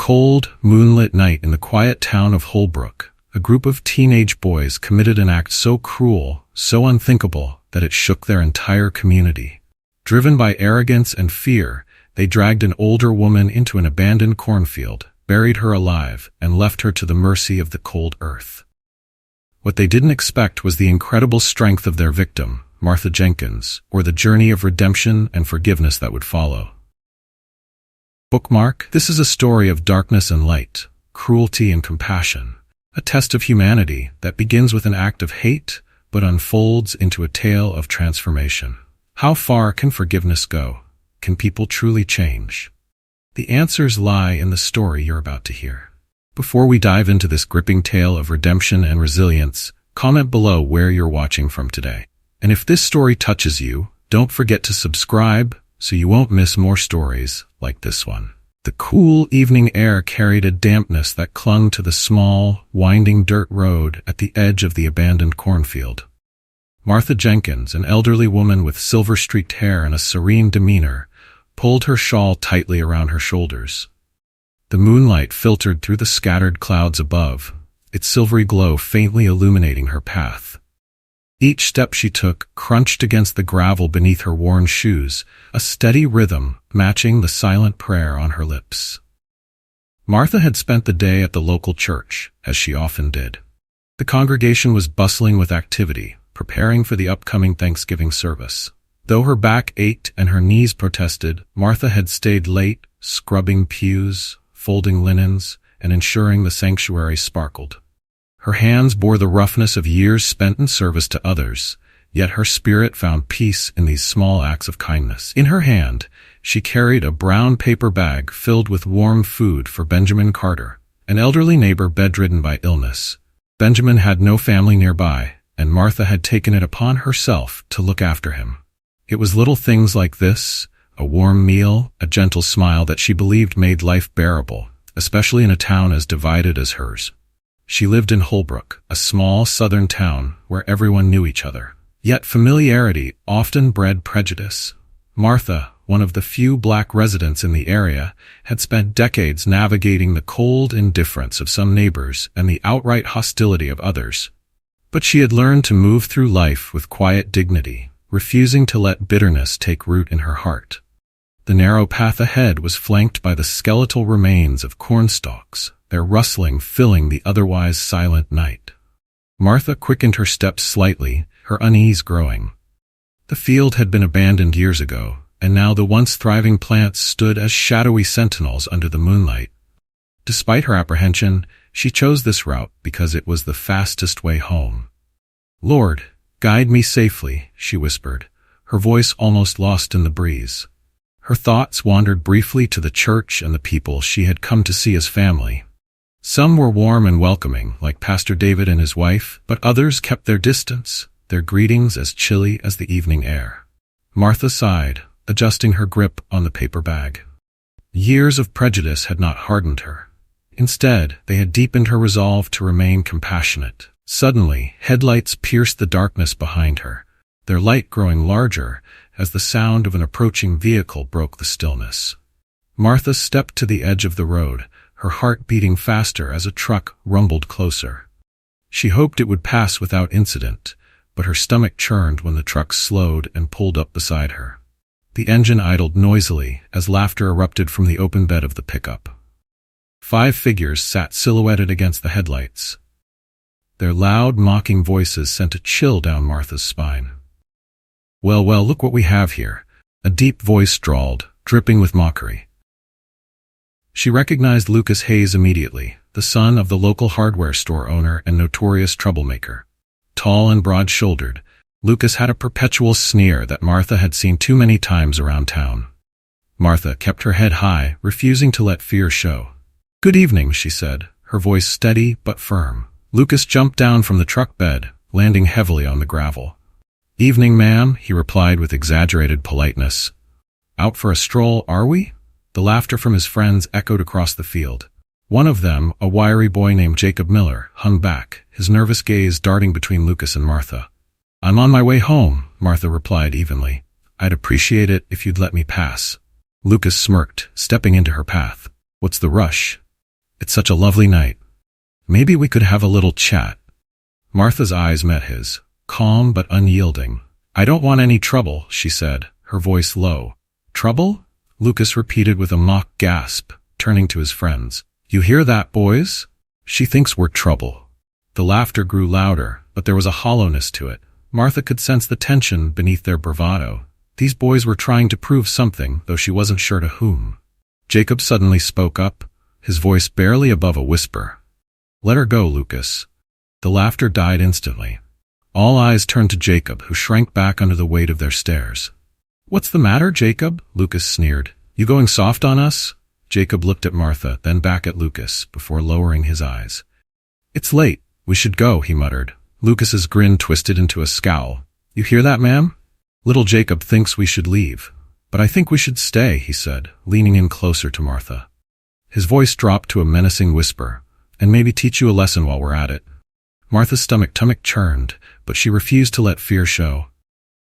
cold, moonlit night in the quiet town of Holbrook, a group of teenage boys committed an act so cruel, so unthinkable, that it shook their entire community. Driven by arrogance and fear, they dragged an older woman into an abandoned cornfield, buried her alive, and left her to the mercy of the cold earth. What they didn't expect was the incredible strength of their victim, Martha Jenkins, or the journey of redemption and forgiveness that would follow. Bookmark: this is a story of darkness and light, cruelty and compassion, a test of humanity that begins with an act of hate but unfolds into a tale of transformation. How far can forgiveness go? Can people truly change? The answers lie in the story you're about to hear. Before we dive into this gripping tale of redemption and resilience, comment below where you're watching from today. And if this story touches you, don't forget to subscribe so you won't miss more stories like this one. The cool evening air carried a dampness that clung to the small, winding dirt road at the edge of the abandoned cornfield. Martha Jenkins, an elderly woman with silver-streaked hair and a serene demeanor, pulled her shawl tightly around her shoulders. The moonlight filtered through the scattered clouds above, its silvery glow faintly illuminating her path. Each step she took crunched against the gravel beneath her worn shoes, a steady rhythm matching the silent prayer on her lips. Martha had spent the day at the local church, as she often did. The congregation was bustling with activity, preparing for the upcoming Thanksgiving service. Though her back ached and her knees protested, Martha had stayed late, scrubbing pews, folding linens, and ensuring the sanctuary sparkled. Her hands bore the roughness of years spent in service to others, yet her spirit found peace in these small acts of kindness. In her hand, she carried a brown paper bag filled with warm food for Benjamin Carter, an elderly neighbor bedridden by illness. Benjamin had no family nearby, and Martha had taken it upon herself to look after him. It was little things like this, a warm meal, a gentle smile that she believed made life bearable, especially in a town as divided as hers. She lived in Holbrook, a small southern town where everyone knew each other. Yet familiarity often bred prejudice. Martha, one of the few black residents in the area, had spent decades navigating the cold indifference of some neighbors and the outright hostility of others. But she had learned to move through life with quiet dignity, refusing to let bitterness take root in her heart. The narrow path ahead was flanked by the skeletal remains of cornstalks, their rustling filling the otherwise silent night. Martha quickened her steps slightly, her unease growing. The field had been abandoned years ago, and now the once thriving plants stood as shadowy sentinels under the moonlight. Despite her apprehension, she chose this route because it was the fastest way home. "Lord, guide me safely," she whispered, her voice almost lost in the breeze. Her thoughts wandered briefly to the church and the people she had come to see as family. Some were warm and welcoming, like Pastor David and his wife, but others kept their distance, their greetings as chilly as the evening air. Martha sighed, adjusting her grip on the paper bag. Years of prejudice had not hardened her. Instead, they had deepened her resolve to remain compassionate. Suddenly, headlights pierced the darkness behind her, their light growing larger as the sound of an approaching vehicle broke the stillness. Martha stepped to the edge of the road, her heart beating faster as a truck rumbled closer. She hoped it would pass without incident, but her stomach churned when the truck slowed and pulled up beside her. The engine idled noisily as laughter erupted from the open bed of the pickup. 5 figures sat silhouetted against the headlights. Their loud, mocking voices sent a chill down Martha's spine. "Well, well, look what we have here," a deep voice drawled, dripping with mockery. She recognized Lucas Hayes immediately, the son of the local hardware store owner and notorious troublemaker. Tall and broad-shouldered, Lucas had a perpetual sneer that Martha had seen too many times around town. Martha kept her head high, refusing to let fear show. "Good evening," she said, her voice steady but firm. Lucas jumped down from the truck bed, landing heavily on the gravel. "Evening, ma'am," he replied with exaggerated politeness. "Out for a stroll, are we?" The laughter from his friends echoed across the field. One of them, a wiry boy named Jacob Miller, hung back, his nervous gaze darting between Lucas and Martha. "I'm on my way home," Martha replied evenly. "I'd appreciate it if you'd let me pass." Lucas smirked, stepping into her path. "What's the rush? It's such a lovely night. Maybe we could have a little chat. Martha's eyes met his, calm but unyielding. I don't want any trouble, she said, her voice low. Trouble? Lucas repeated with a mock gasp, turning to his friends. You hear that, boys? She thinks we're trouble. The laughter grew louder, but there was a hollowness to it. Martha could sense the tension beneath their bravado. These boys were trying to prove something, though she wasn't sure to whom. Jacob suddenly spoke up, his voice barely above a whisper. Let her go, Lucas. The laughter died instantly. All eyes turned to Jacob, who shrank back under the weight of their stares. What's the matter, Jacob? Lucas sneered. You going soft on us? Jacob looked at Martha, then back at Lucas, before lowering his eyes. It's late. We should go, he muttered. Lucas's grin twisted into a scowl. You hear that, ma'am? Little Jacob thinks we should leave. But I think we should stay, he said, leaning in closer to Martha. His voice dropped to a menacing whisper. And maybe teach you a lesson while we're at it. Martha's stomach churned, but she refused to let fear show.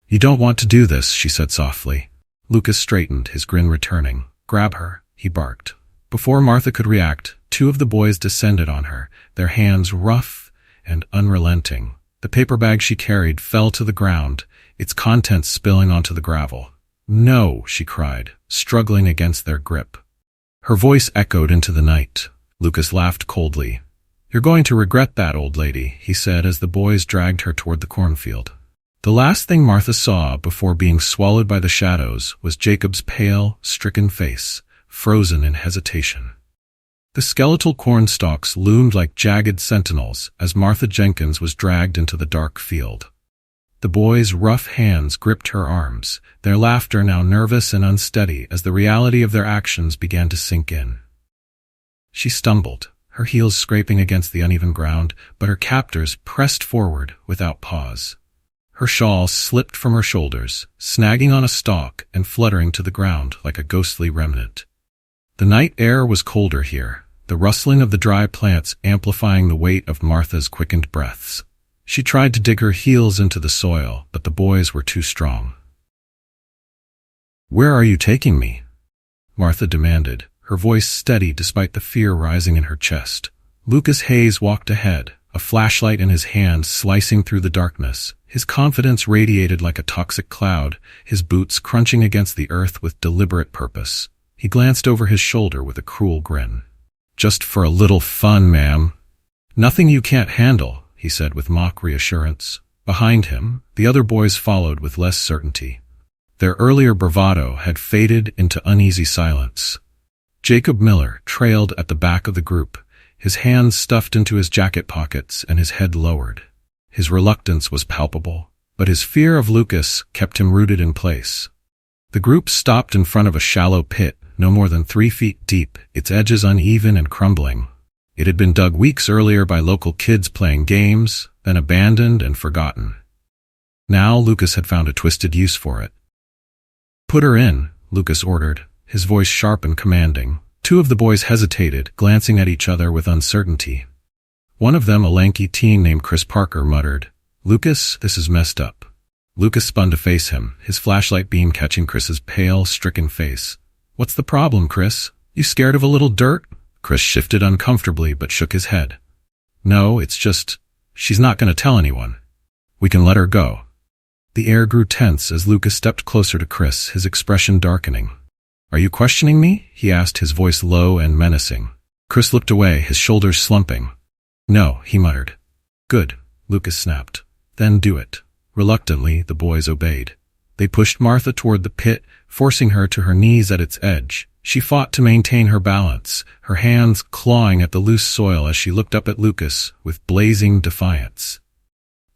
You don't want to do this, she said softly. Lucas straightened, his grin returning. Grab her, he barked. Before Martha could react, two of the boys descended on her, their hands rough and unrelenting. The paper bag she carried fell to the ground, its contents spilling onto the gravel. No, she cried, struggling against their grip. Her voice echoed into the night. Lucas laughed coldly. You're going to regret that, old lady, he said as the boys dragged her toward the cornfield. The last thing Martha saw before being swallowed by the shadows was Jacob's pale, stricken face, frozen in hesitation. The skeletal corn stalks loomed like jagged sentinels as Martha Jenkins was dragged into the dark field. The boys' rough hands gripped her arms, their laughter now nervous and unsteady as the reality of their actions began to sink in. She stumbled, her heels scraping against the uneven ground, but her captors pressed forward without pause. Her shawl slipped from her shoulders, snagging on a stalk and fluttering to the ground like a ghostly remnant. The night air was colder here, the rustling of the dry plants amplifying the weight of Martha's quickened breaths. She tried to dig her heels into the soil, but the boys were too strong. Where are you taking me? Martha demanded, her voice steady despite the fear rising in her chest. Lucas Hayes walked ahead, a flashlight in his hand slicing through the darkness. His confidence radiated like a toxic cloud, his boots crunching against the earth with deliberate purpose. He glanced over his shoulder with a cruel grin. Just for a little fun, ma'am. Nothing you can't handle, he said with mock reassurance. Behind him, the other boys followed with less certainty. Their earlier bravado had faded into uneasy silence. Jacob Miller trailed at the back of the group, his hands stuffed into his jacket pockets and his head lowered. His reluctance was palpable, but his fear of Lucas kept him rooted in place. The group stopped in front of a shallow pit, no more than 3 feet deep, its edges uneven and crumbling. It had been dug weeks earlier by local kids playing games, then abandoned and forgotten. Now Lucas had found a twisted use for it. Put her in, Lucas ordered, his voice sharp and commanding. Two of the boys hesitated, glancing at each other with uncertainty. One of them, a lanky teen named Chris Parker, muttered, Lucas, this is messed up. Lucas spun to face him, his flashlight beam catching Chris's pale, stricken face. What's the problem, Chris? You scared of a little dirt? Chris shifted uncomfortably but shook his head. No, it's just, she's not going to tell anyone. We can let her go. The air grew tense as Lucas stepped closer to Chris, his expression darkening. Are you questioning me? He asked, his voice low and menacing. Chris looked away, his shoulders slumping. No, he muttered. Good, Lucas snapped. Then do it. Reluctantly, the boys obeyed. They pushed Martha toward the pit, forcing her to her knees at its edge. She fought to maintain her balance, her hands clawing at the loose soil as she looked up at Lucas with blazing defiance.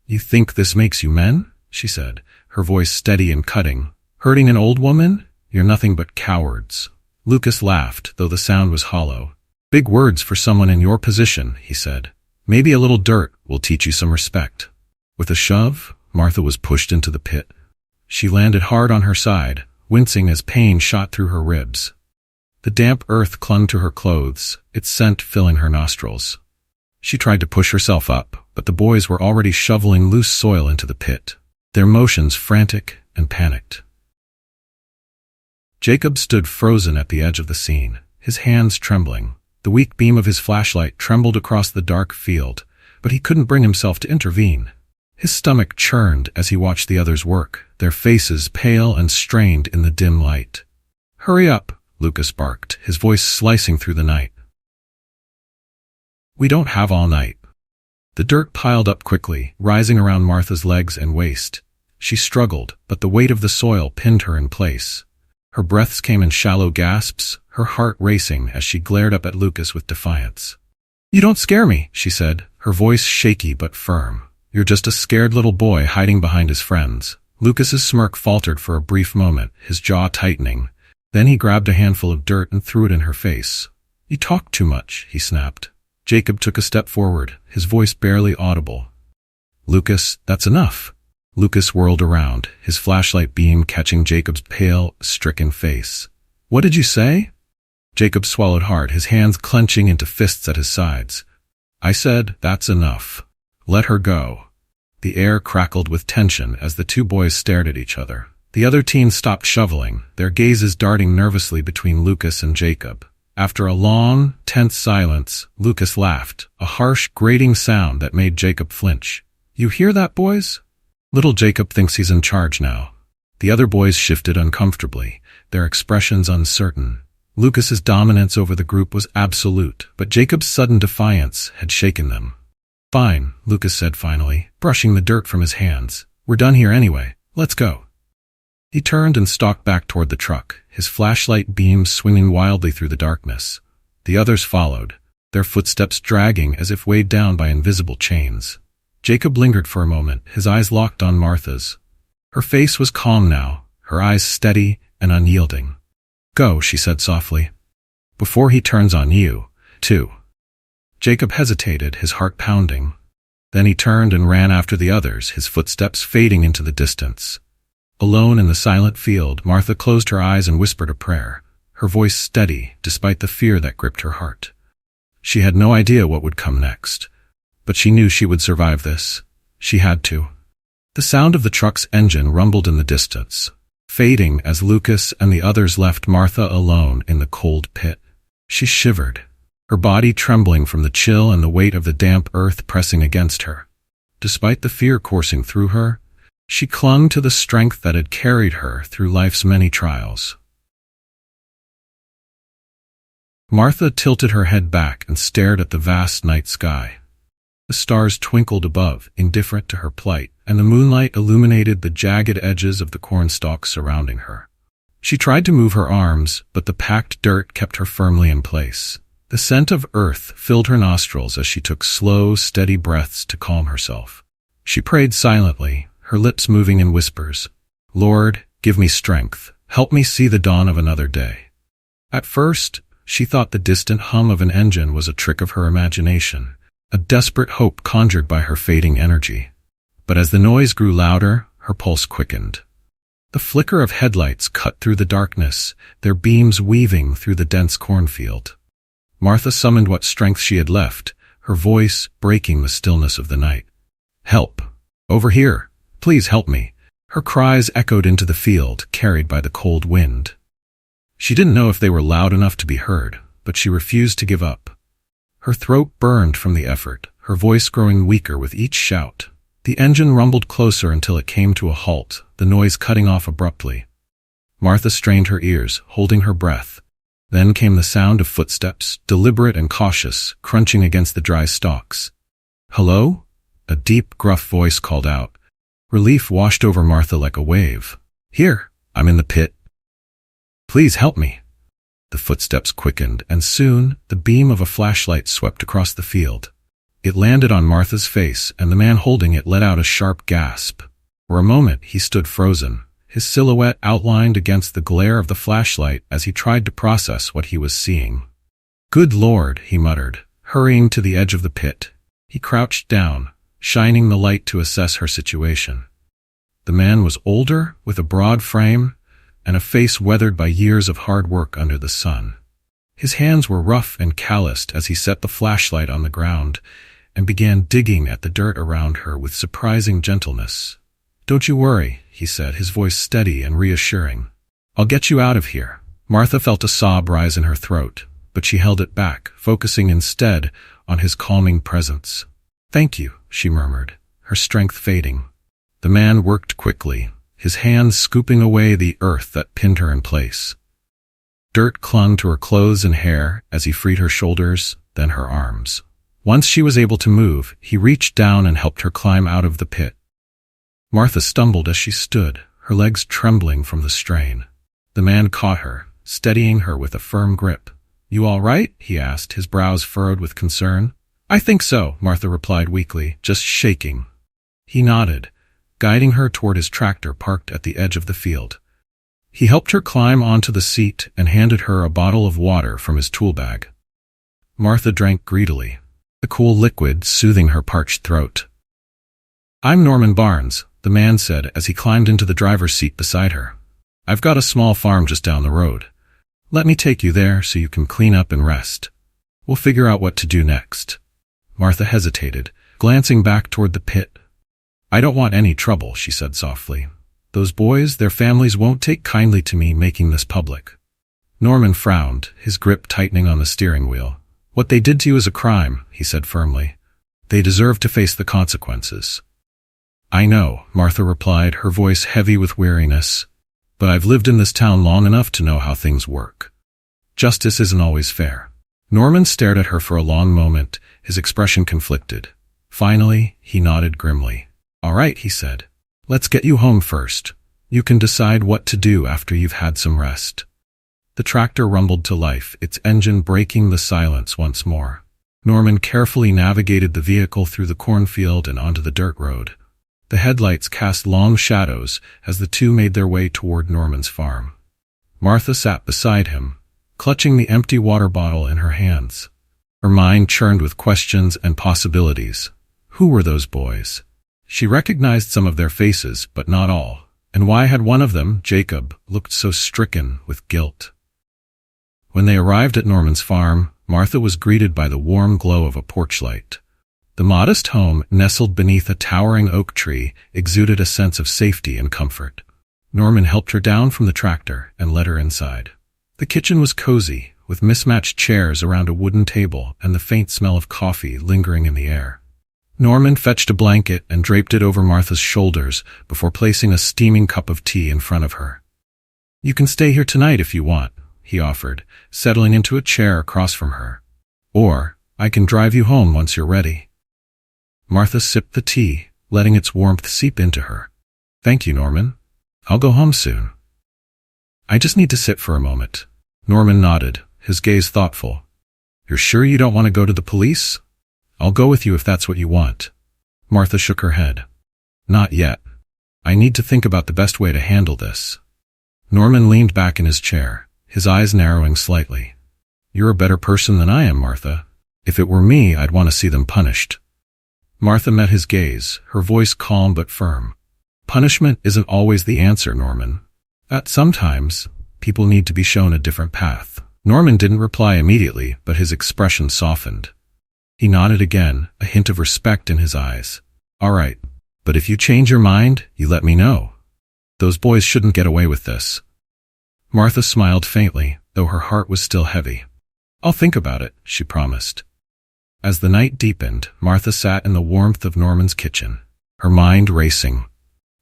You think this makes you men? She said, her voice steady and cutting. Hurting an old woman? You're nothing but cowards. Lucas laughed, though the sound was hollow. Big words for someone in your position, he said. Maybe a little dirt will teach you some respect. With a shove, Martha was pushed into the pit. She landed hard on her side, wincing as pain shot through her ribs. The damp earth clung to her clothes, its scent filling her nostrils. She tried to push herself up, but the boys were already shoveling loose soil into the pit, their motions frantic and panicked. Jacob stood frozen at the edge of the scene, his hands trembling. The weak beam of his flashlight trembled across the dark field, but he couldn't bring himself to intervene. His stomach churned as he watched the others work, their faces pale and strained in the dim light. "Hurry up," Lucas barked, his voice slicing through the night. "We don't have all night." The dirt piled up quickly, rising around Martha's legs and waist. She struggled, but the weight of the soil pinned her in place. Her breaths came in shallow gasps, her heart racing as she glared up at Lucas with defiance. "You don't scare me," she said, her voice shaky but firm. "You're just a scared little boy hiding behind his friends." Lucas's smirk faltered for a brief moment, his jaw tightening. Then he grabbed a handful of dirt and threw it in her face. "You talk too much," he snapped. Jacob took a step forward, his voice barely audible. "Lucas, that's enough." Lucas whirled around, his flashlight beam catching Jacob's pale, stricken face. "What did you say?" Jacob swallowed hard, his hands clenching into fists at his sides. "I said, that's enough. Let her go." The air crackled with tension as the two boys stared at each other. The other teens stopped shoveling, their gazes darting nervously between Lucas and Jacob. After a long, tense silence, Lucas laughed, a harsh, grating sound that made Jacob flinch. "You hear that, boys?" Little Jacob thinks he's in charge now. The other boys shifted uncomfortably, their expressions uncertain. Lucas's dominance over the group was absolute, but Jacob's sudden defiance had shaken them. "Fine," Lucas said finally, brushing the dirt from his hands. "We're done here anyway. Let's go." He turned and stalked back toward the truck, his flashlight beams swinging wildly through the darkness. The others followed, their footsteps dragging as if weighed down by invisible chains. Jacob lingered for a moment, his eyes locked on Martha's. Her face was calm now, her eyes steady and unyielding. "Go," she said softly. "Before he turns on you, too." Jacob hesitated, his heart pounding. Then he turned and ran after the others, his footsteps fading into the distance. Alone in the silent field, Martha closed her eyes and whispered a prayer, her voice steady despite the fear that gripped her heart. She had no idea what would come next, but she knew she would survive this. She had to. The sound of the truck's engine rumbled in the distance, fading as Lucas and the others left Martha alone in the cold pit. She shivered, her body trembling from the chill and the weight of the damp earth pressing against her. Despite the fear coursing through her, she clung to the strength that had carried her through life's many trials. Martha tilted her head back and stared at the vast night sky. The stars twinkled above, indifferent to her plight, and the moonlight illuminated the jagged edges of the cornstalks surrounding her. She tried to move her arms, but the packed dirt kept her firmly in place. The scent of earth filled her nostrils as she took slow, steady breaths to calm herself. She prayed silently, her lips moving in whispers. "Lord, give me strength. Help me see the dawn of another day." At first, she thought the distant hum of an engine was a trick of her imagination, a desperate hope conjured by her fading energy. But as the noise grew louder, her pulse quickened. The flicker of headlights cut through the darkness, their beams weaving through the dense cornfield. Martha summoned what strength she had left, her voice breaking the stillness of the night. "Help! Over here! Please help me!" Her cries echoed into the field, carried by the cold wind. She didn't know if they were loud enough to be heard, but she refused to give up. Her throat burned from the effort, her voice growing weaker with each shout. The engine rumbled closer until it came to a halt, the noise cutting off abruptly. Martha strained her ears, holding her breath. Then came the sound of footsteps, deliberate and cautious, crunching against the dry stalks. "Hello?" A deep, gruff voice called out. Relief washed over Martha like a wave. "Here, I'm in the pit. Please help me." The footsteps quickened, and soon the beam of a flashlight swept across the field. It landed on Martha's face, and the man holding it let out a sharp gasp. For a moment he stood frozen, his silhouette outlined against the glare of the flashlight as he tried to process what he was seeing. "Good Lord," he muttered, hurrying to the edge of the pit. He crouched down, shining the light to assess her situation. The man was older, with a broad frame, and a face weathered by years of hard work under the sun. His hands were rough and calloused as he set the flashlight on the ground and began digging at the dirt around her with surprising gentleness. "Don't you worry," he said, his voice steady and reassuring. "I'll get you out of here." Martha felt a sob rise in her throat, but she held it back, focusing instead on his calming presence. "Thank you," she murmured, her strength fading. The man worked quickly, his hands scooping away the earth that pinned her in place. Dirt clung to her clothes and hair as he freed her shoulders, then her arms. Once she was able to move, he reached down and helped her climb out of the pit. Martha stumbled as she stood, her legs trembling from the strain. The man caught her, steadying her with a firm grip. "You all right?" he asked, his brows furrowed with concern. "I think so," Martha replied weakly, just shaking. He nodded, guiding her toward his tractor parked at the edge of the field. He helped her climb onto the seat and handed her a bottle of water from his tool bag. Martha drank greedily, the cool liquid soothing her parched throat. "I'm Norman Barnes," the man said as he climbed into the driver's seat beside her. "I've got a small farm just down the road. Let me take you there so you can clean up and rest. We'll figure out what to do next." Martha hesitated, glancing back toward the pit. "I don't want any trouble," she said softly. "Those boys, their families won't take kindly to me making this public." Norman frowned, his grip tightening on the steering wheel. "What they did to you is a crime," he said firmly. "They deserve to face the consequences." "I know," Martha replied, her voice heavy with weariness. "But I've lived in this town long enough to know how things work. Justice isn't always fair." Norman stared at her for a long moment, his expression conflicted. Finally, he nodded grimly. "All right," he said. "Let's get you home first. You can decide what to do after you've had some rest." The tractor rumbled to life, its engine breaking the silence once more. Norman carefully navigated the vehicle through the cornfield and onto the dirt road. The headlights cast long shadows as the two made their way toward Norman's farm. Martha sat beside him, clutching the empty water bottle in her hands. Her mind churned with questions and possibilities. Who were those boys? She recognized some of their faces, but not all. And why had one of them, Jacob, looked so stricken with guilt? When they arrived at Norman's farm, Martha was greeted by the warm glow of a porch light. The modest home, nestled beneath a towering oak tree, exuded a sense of safety and comfort. Norman helped her down from the tractor and led her inside. The kitchen was cozy, with mismatched chairs around a wooden table and the faint smell of coffee lingering in the air. Norman fetched a blanket and draped it over Martha's shoulders before placing a steaming cup of tea in front of her. "You can stay here tonight if you want," he offered, settling into a chair across from her. "Or, I can drive you home once you're ready." Martha sipped the tea, letting its warmth seep into her. "Thank you, Norman. I'll go home soon." "I just need to sit for a moment." Norman nodded, his gaze thoughtful. "You're sure you don't want to go to the police? I'll go with you if that's what you want." Martha shook her head. "Not yet. I need to think about the best way to handle this." Norman leaned back in his chair, his eyes narrowing slightly. "You're a better person than I am, Martha. If it were me, I'd want to see them punished." Martha met his gaze, her voice calm but firm. "Punishment isn't always the answer, Norman. Sometimes, people need to be shown a different path." Norman didn't reply immediately, but his expression softened. He nodded again, a hint of respect in his eyes. "All right, but if you change your mind, you let me know. Those boys shouldn't get away with this." Martha smiled faintly, though her heart was still heavy. "I'll think about it," she promised. As the night deepened, Martha sat in the warmth of Norman's kitchen, her mind racing.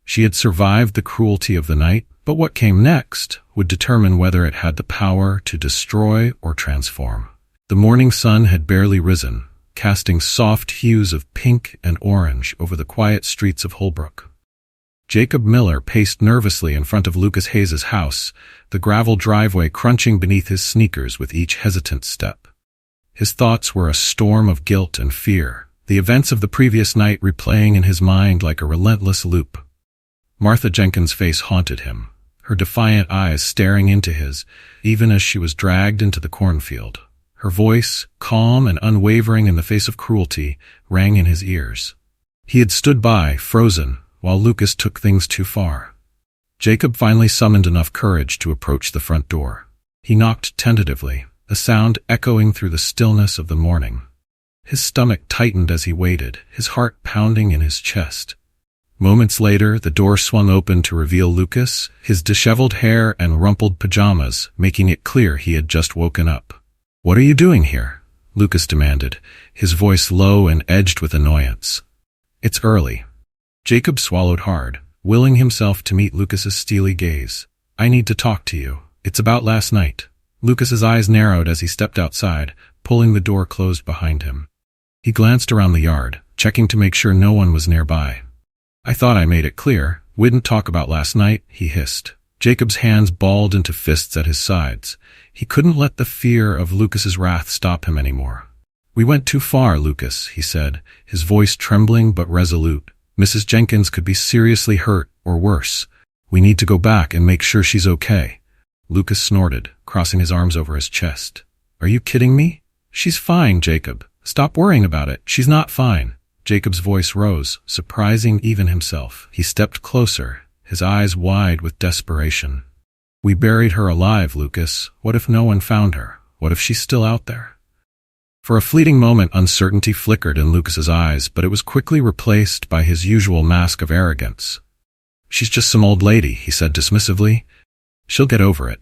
She had survived the cruelty of the night, but what came next would determine whether it had the power to destroy or transform. The morning sun had barely risen, casting soft hues of pink and orange over the quiet streets of Holbrook. Jacob Miller paced nervously in front of Lucas Hayes's house, the gravel driveway crunching beneath his sneakers with each hesitant step. His thoughts were a storm of guilt and fear, the events of the previous night replaying in his mind like a relentless loop. Martha Jenkins' face haunted him, her defiant eyes staring into his, even as she was dragged into the cornfield. Her voice, calm and unwavering in the face of cruelty, rang in his ears. He had stood by, frozen, while Lucas took things too far. Jacob finally summoned enough courage to approach the front door. He knocked tentatively, a sound echoing through the stillness of the morning. His stomach tightened as he waited, his heart pounding in his chest. Moments later, the door swung open to reveal Lucas, his disheveled hair and rumpled pajamas, making it clear he had just woken up. "What are you doing here?" Lucas demanded, his voice low and edged with annoyance. "It's early." Jacob swallowed hard, willing himself to meet Lucas's steely gaze. "I need to talk to you. It's about last night." Lucas's eyes narrowed as he stepped outside, pulling the door closed behind him. He glanced around the yard, checking to make sure no one was nearby. "I thought I made it clear. We didn't talk about last night," he hissed. Jacob's hands balled into fists at his sides. He couldn't let the fear of Lucas's wrath stop him anymore. "We went too far, Lucas," he said, his voice trembling but resolute. "Mrs. Jenkins could be seriously hurt, or worse. We need to go back and make sure she's okay." Lucas snorted, crossing his arms over his chest. "Are you kidding me? She's fine, Jacob. Stop worrying about it. She's not fine." Jacob's voice rose, surprising even himself. He stepped closer, his eyes wide with desperation. "We buried her alive, Lucas. What if no one found her? What if she's still out there?" For a fleeting moment, uncertainty flickered in Lucas's eyes, but it was quickly replaced by his usual mask of arrogance. "She's just some old lady," he said dismissively. "She'll get over it."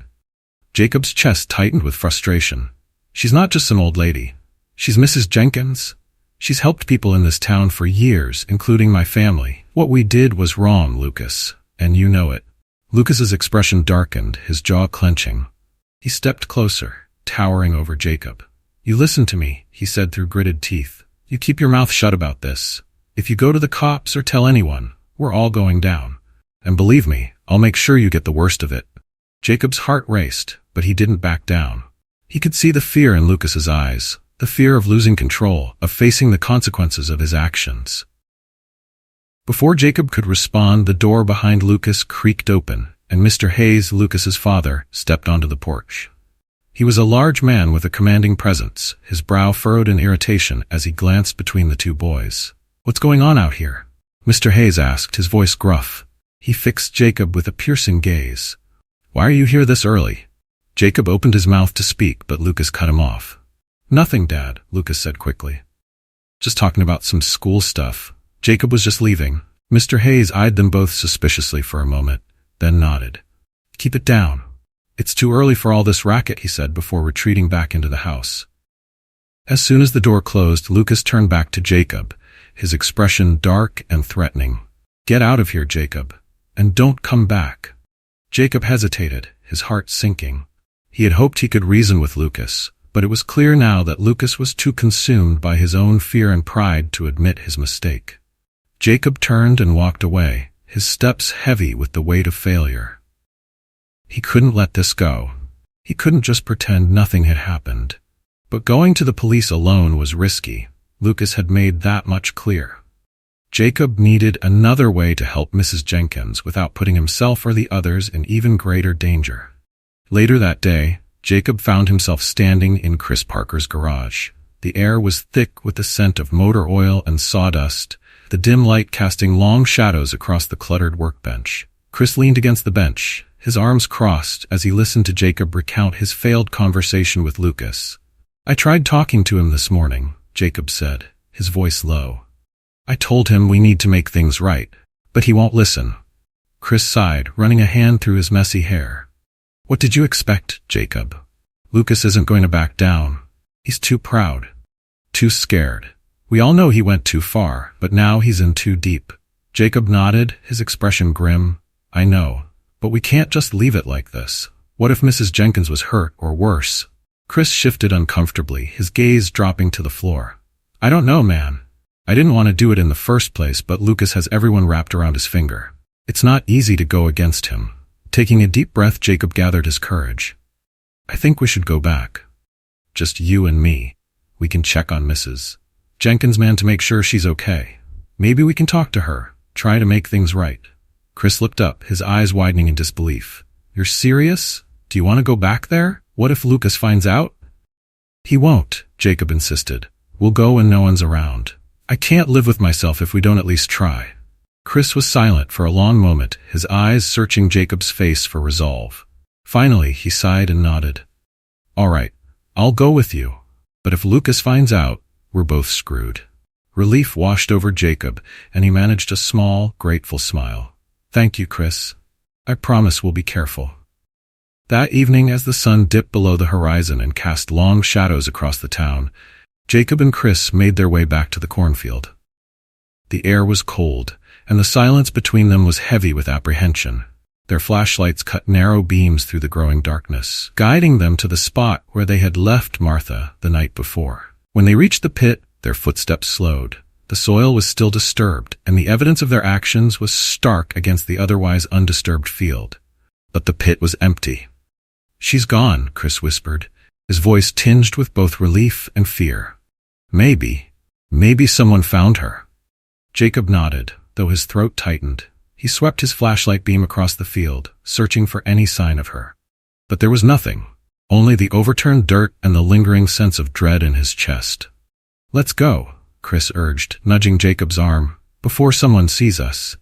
Jacob's chest tightened with frustration. "She's not just some old lady. She's Mrs. Jenkins. She's helped people in this town for years, including my family. What we did was wrong, Lucas, and you know it." Lucas's expression darkened, his jaw clenching. He stepped closer, towering over Jacob. "You listen to me," he said through gritted teeth. "You keep your mouth shut about this. If you go to the cops or tell anyone, we're all going down. And believe me, I'll make sure you get the worst of it." Jacob's heart raced, but he didn't back down. He could see the fear in Lucas's eyes, the fear of losing control, of facing the consequences of his actions. Before Jacob could respond, the door behind Lucas creaked open, and Mr. Hayes, Lucas's father, stepped onto the porch. He was a large man with a commanding presence, his brow furrowed in irritation as he glanced between the two boys. "What's going on out here?" Mr. Hayes asked, his voice gruff. He fixed Jacob with a piercing gaze. "Why are you here this early?" Jacob opened his mouth to speak, but Lucas cut him off. "Nothing, Dad," Lucas said quickly. "Just talking about some school stuff." Jacob was just leaving. Mr. Hayes eyed them both suspiciously for a moment, then nodded. "Keep it down. It's too early for all this racket," he said before retreating back into the house. As soon as the door closed, Lucas turned back to Jacob, his expression dark and threatening. "Get out of here, Jacob, and don't come back." Jacob hesitated, his heart sinking. He had hoped he could reason with Lucas, but it was clear now that Lucas was too consumed by his own fear and pride to admit his mistake. Jacob turned and walked away, his steps heavy with the weight of failure. He couldn't let this go. He couldn't just pretend nothing had happened. But going to the police alone was risky. Lucas had made that much clear. Jacob needed another way to help Mrs. Jenkins without putting himself or the others in even greater danger. Later that day, Jacob found himself standing in Chris Parker's garage. The air was thick with the scent of motor oil and sawdust, the dim light casting long shadows across the cluttered workbench. Chris leaned against the bench, his arms crossed as he listened to Jacob recount his failed conversation with Lucas. "I tried talking to him this morning," Jacob said, his voice low. "I told him we need to make things right, but he won't listen." Chris sighed, running a hand through his messy hair. "What did you expect, Jacob? Lucas isn't going to back down. He's too proud, too scared. We all know he went too far, but now he's in too deep." Jacob nodded, his expression grim. "I know, but we can't just leave it like this. What if Mrs. Jenkins was hurt, or worse?" Chris shifted uncomfortably, his gaze dropping to the floor. "I don't know, man. I didn't want to do it in the first place, but Lucas has everyone wrapped around his finger. It's not easy to go against him." Taking a deep breath, Jacob gathered his courage. "I think we should go back. Just you and me. We can check on Mrs. Jenkins, man, to make sure she's okay. Maybe we can talk to her, try to make things right." Chris looked up, his eyes widening in disbelief. "You're serious? Do you want to go back there? What if Lucas finds out?" "He won't," Jacob insisted. "We'll go when no one's around. I can't live with myself if we don't at least try." Chris was silent for a long moment, his eyes searching Jacob's face for resolve. Finally, he sighed and nodded. "All right, I'll go with you. But if Lucas finds out, we're both screwed." Relief washed over Jacob, and he managed a small, grateful smile. "Thank you, Chris. I promise we'll be careful." That evening, as the sun dipped below the horizon and cast long shadows across the town, Jacob and Chris made their way back to the cornfield. The air was cold, and the silence between them was heavy with apprehension. Their flashlights cut narrow beams through the growing darkness, guiding them to the spot where they had left Martha the night before. When they reached the pit, their footsteps slowed. The soil was still disturbed, and the evidence of their actions was stark against the otherwise undisturbed field. But the pit was empty. "She's gone," Chris whispered, his voice tinged with both relief and fear. Maybe someone found her." Jacob nodded, though his throat tightened. He swept his flashlight beam across the field, searching for any sign of her. But there was nothing, only the overturned dirt and the lingering sense of dread in his chest. "Let's go," Chris urged, nudging Jacob's arm, "before someone sees us."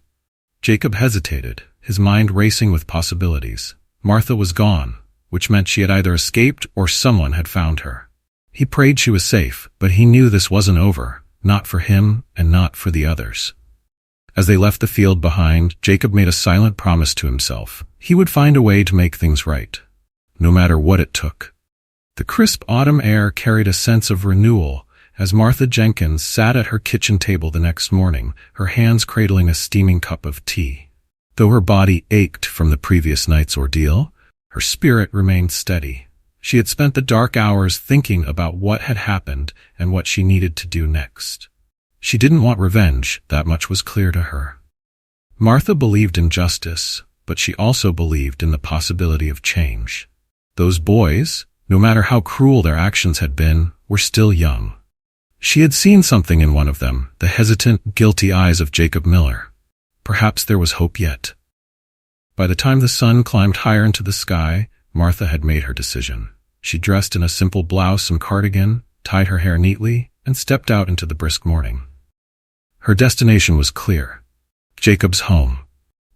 Jacob hesitated, his mind racing with possibilities. Martha was gone, which meant she had either escaped or someone had found her. He prayed she was safe, but he knew this wasn't over, not for him and not for the others. As they left the field behind, Jacob made a silent promise to himself. He would find a way to make things right, no matter what it took. The crisp autumn air carried a sense of renewal as Martha Jenkins sat at her kitchen table the next morning, her hands cradling a steaming cup of tea. Though her body ached from the previous night's ordeal, her spirit remained steady. She had spent the dark hours thinking about what had happened and what she needed to do next. She didn't want revenge, that much was clear to her. Martha believed in justice, but she also believed in the possibility of change. Those boys, no matter how cruel their actions had been, were still young. She had seen something in one of them, the hesitant, guilty eyes of Jacob Miller. Perhaps there was hope yet. By the time the sun climbed higher into the sky, Martha had made her decision. She dressed in a simple blouse and cardigan, tied her hair neatly, and stepped out into the brisk morning. Her destination was clear: Jacob's home.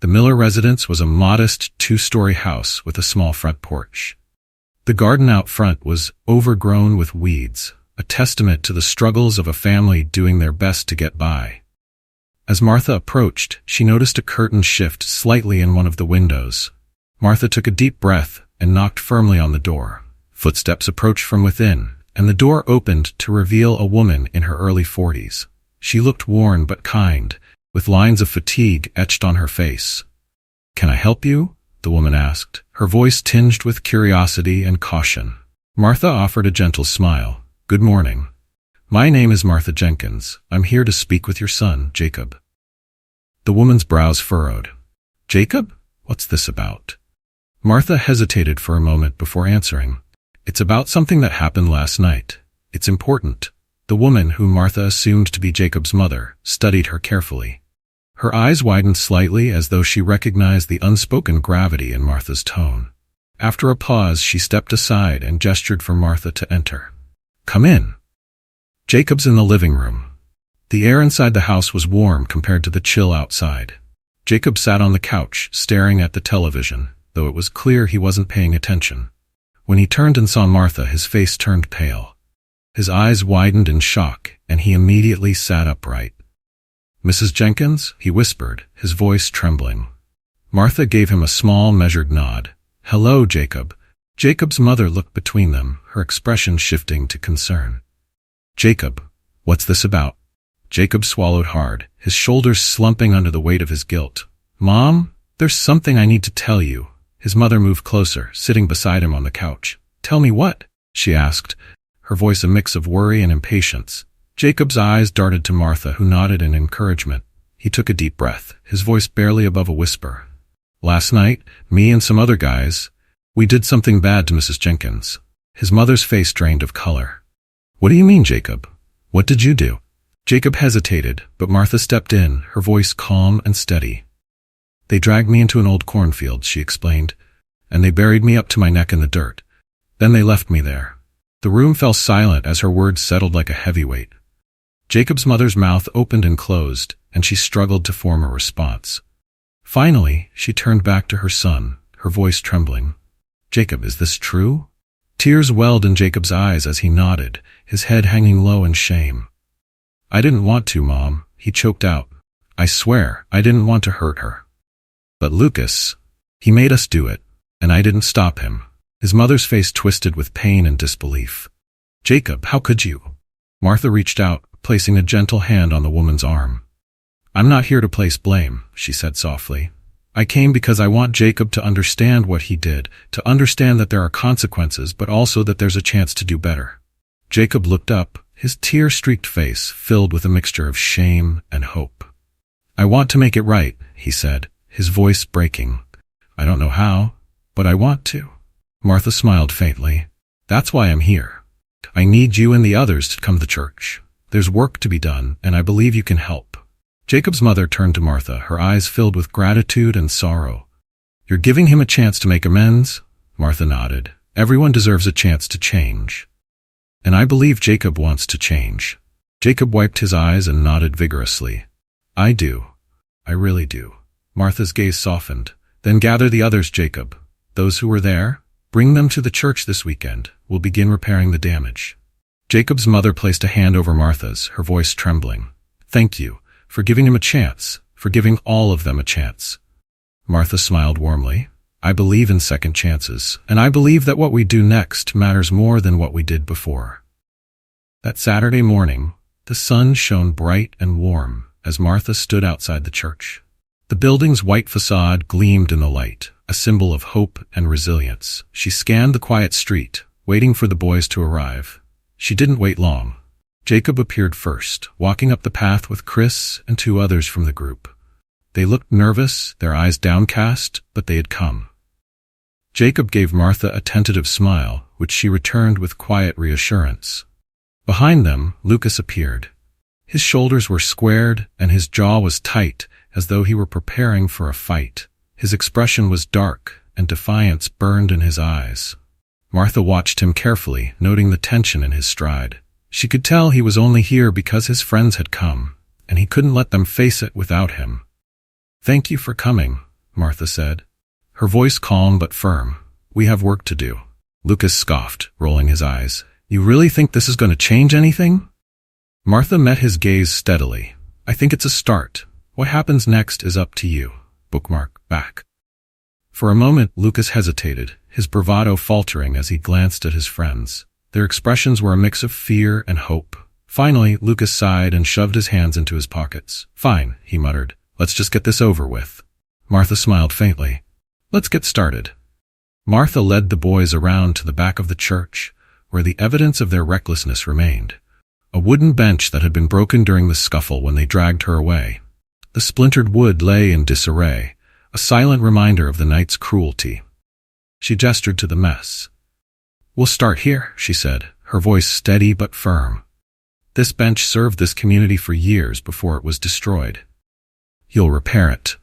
The Miller residence was a modest two-story house with a small front porch. The garden out front was overgrown with weeds, a testament to the struggles of a family doing their best to get by. As Martha approached, she noticed a curtain shift slightly in one of the windows. Martha took a deep breath and knocked firmly on the door. Footsteps approached from within, and the door opened to reveal a woman in her early 40s. She looked worn but kind, with lines of fatigue etched on her face. "Can I help you?" the woman asked, her voice tinged with curiosity and caution. Martha offered a gentle smile. "Good morning. My name is Martha Jenkins. I'm here to speak with your son, Jacob." The woman's brows furrowed. "Jacob? What's this about?" Martha hesitated for a moment before answering. "It's about something that happened last night. It's important." The woman, whom Martha assumed to be Jacob's mother, studied her carefully. Her eyes widened slightly as though she recognized the unspoken gravity in Martha's tone. After a pause, she stepped aside and gestured for Martha to enter. "Come in." Jacob's in the living room. The air inside the house was warm compared to the chill outside. Jacob sat on the couch, staring at the television, though it was clear he wasn't paying attention. When he turned and saw Martha, his face turned pale. His eyes widened in shock, and he immediately sat upright. "Mrs. Jenkins?" he whispered, his voice trembling. Martha gave him a small, measured nod. "Hello, Jacob." Jacob's mother looked between them, her expression shifting to concern. "Jacob, what's this about?" Jacob swallowed hard, his shoulders slumping under the weight of his guilt. "Mom, there's something I need to tell you." His mother moved closer, sitting beside him on the couch. "Tell me what?" she asked, her voice a mix of worry and impatience. Jacob's eyes darted to Martha, who nodded in encouragement. He took a deep breath, his voice barely above a whisper. "Last night, me and some other guys, we did something bad to Mrs. Jenkins." His mother's face drained of color. "What do you mean, Jacob? What did you do?" Jacob hesitated, but Martha stepped in, her voice calm and steady. "They dragged me into an old cornfield," she explained, "and they buried me up to my neck in the dirt. Then they left me there." The room fell silent as her words settled like a heavyweight. Jacob's mother's mouth opened and closed, and she struggled to form a response. Finally, she turned back to her son, her voice trembling. "Jacob, is this true?" Tears welled in Jacob's eyes as he nodded, his head hanging low in shame. "I didn't want to, Mom," he choked out. "I swear, I didn't want to hurt her. But Lucas, he made us do it." And I didn't stop him. His mother's face twisted with pain and disbelief. Jacob, how could you? Martha reached out, placing a gentle hand on the woman's arm. I'm not here to place blame, she said softly. I came because I want Jacob to understand what he did, to understand that there are consequences, but also that there's a chance to do better. Jacob looked up, his tear-streaked face filled with a mixture of shame and hope. I want to make it right, he said, his voice breaking. I don't know how, but I want to. Martha smiled faintly. That's why I'm here. I need you and the others to come to church. There's work to be done, and I believe you can help. Jacob's mother turned to Martha, her eyes filled with gratitude and sorrow. You're giving him a chance to make amends? Martha nodded. Everyone deserves a chance to change. And I believe Jacob wants to change. Jacob wiped his eyes and nodded vigorously. I do. I really do. Martha's gaze softened. Then gather the others, Jacob. Those who were there, bring them to the church this weekend. We'll begin repairing the damage. Jacob's mother placed a hand over Martha's, her voice trembling. Thank you. For giving him a chance, for giving all of them a chance. Martha smiled warmly. I believe in second chances, and I believe that what we do next matters more than what we did before. That Saturday morning, the sun shone bright and warm as Martha stood outside the church. The building's white facade gleamed in the light, a symbol of hope and resilience. She scanned the quiet street, waiting for the boys to arrive. She didn't wait long. Jacob appeared first, walking up the path with Chris and 2 others from the group. They looked nervous, their eyes downcast, but they had come. Jacob gave Martha a tentative smile, which she returned with quiet reassurance. Behind them, Lucas appeared. His shoulders were squared, and his jaw was tight, as though he were preparing for a fight. His expression was dark, and defiance burned in his eyes. Martha watched him carefully, noting the tension in his stride. She could tell he was only here because his friends had come, and he couldn't let them face it without him. Thank you for coming, Martha said, her voice calm but firm. We have work to do. Lucas scoffed, rolling his eyes. You really think this is going to change anything? Martha met his gaze steadily. I think it's a start. What happens next is up to you. Bookmark back. For a moment, Lucas hesitated, his bravado faltering as he glanced at his friends. Their expressions were a mix of fear and hope. Finally, Lucas sighed and shoved his hands into his pockets. Fine, he muttered. Let's just get this over with. Martha smiled faintly. Let's get started. Martha led the boys around to the back of the church, where the evidence of their recklessness remained. A wooden bench that had been broken during the scuffle when they dragged her away. The splintered wood lay in disarray, a silent reminder of the night's cruelty. She gestured to the mess. We'll start here, she said, her voice steady but firm. This bench served this community for years before it was destroyed. You'll repair it.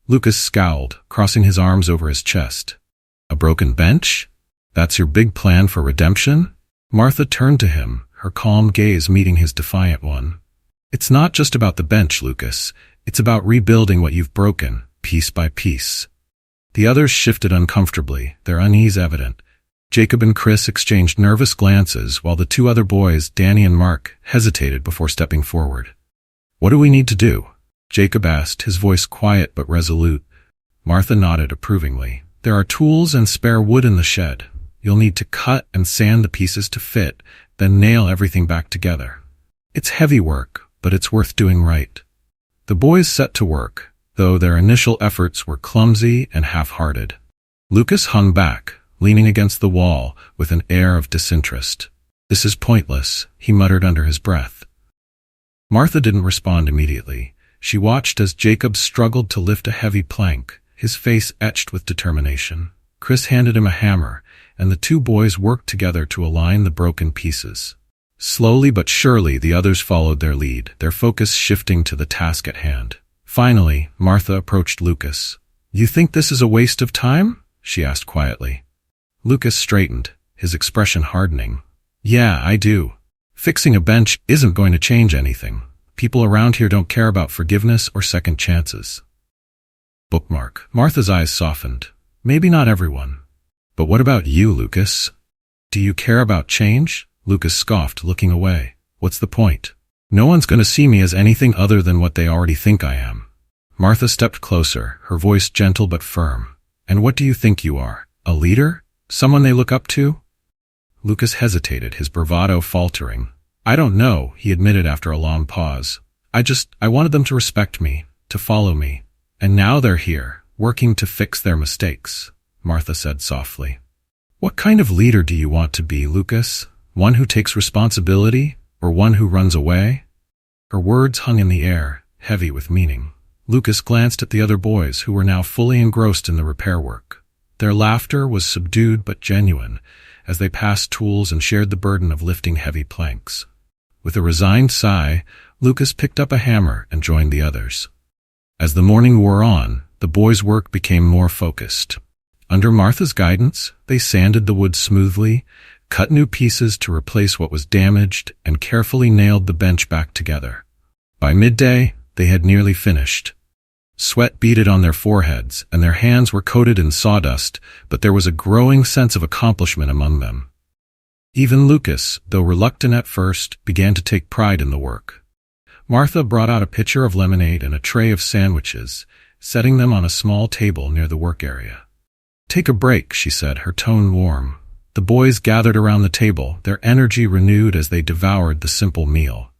Lucas scowled, crossing his arms over his chest. A broken bench? That's your big plan for redemption? Martha turned to him, her calm gaze meeting his defiant one. It's not just about the bench, Lucas. It's about rebuilding what you've broken, piece by piece. The others shifted uncomfortably, their unease evident. Jacob and Chris exchanged nervous glances while the 2 other boys, Danny and Mark, hesitated before stepping forward. What do we need to do? Jacob asked, his voice quiet but resolute. Martha nodded approvingly. There are tools and spare wood in the shed. You'll need to cut and sand the pieces to fit, then nail everything back together. It's heavy work, but it's worth doing right. The boys set to work, though their initial efforts were clumsy and half-hearted. Lucas hung back, leaning against the wall with an air of disinterest. This is pointless, he muttered under his breath. Martha didn't respond immediately. She watched as Jacob struggled to lift a heavy plank, his face etched with determination. Chris handed him a hammer, and the 2 boys worked together to align the broken pieces. Slowly but surely, the others followed their lead, their focus shifting to the task at hand. Finally, Martha approached Lucas. You think this is a waste of time? She asked quietly. Lucas straightened, his expression hardening. Yeah, I do. Fixing a bench isn't going to change anything. People around here don't care about forgiveness or second chances. Bookmark. Martha's eyes softened. Maybe not everyone. But what about you, Lucas? Do you care about change? Lucas scoffed, looking away. What's the point? No one's going to see me as anything other than what they already think I am. Martha stepped closer, her voice gentle but firm. And what do you think you are? A leader? Someone they look up to? Lucas hesitated, his bravado faltering. I don't know, he admitted after a long pause. I wanted them to respect me, to follow me. And now they're here, working to fix their mistakes, Martha said softly. What kind of leader do you want to be, Lucas? One who takes responsibility, or one who runs away? Her words hung in the air, heavy with meaning. Lucas glanced at the other boys who were now fully engrossed in the repair work. Their laughter was subdued but genuine, as they passed tools and shared the burden of lifting heavy planks. With a resigned sigh, Lucas picked up a hammer and joined the others. As the morning wore on, the boys' work became more focused. Under Martha's guidance, they sanded the wood smoothly, cut new pieces to replace what was damaged, and carefully nailed the bench back together. By midday, they had nearly finished. Sweat beaded on their foreheads, and their hands were coated in sawdust, but there was a growing sense of accomplishment among them. Even Lucas, though reluctant at first, began to take pride in the work. Martha brought out a pitcher of lemonade and a tray of sandwiches, setting them on a small table near the work area. Take a break, she said, her tone warm. The boys gathered around the table, their energy renewed as they devoured the simple meal.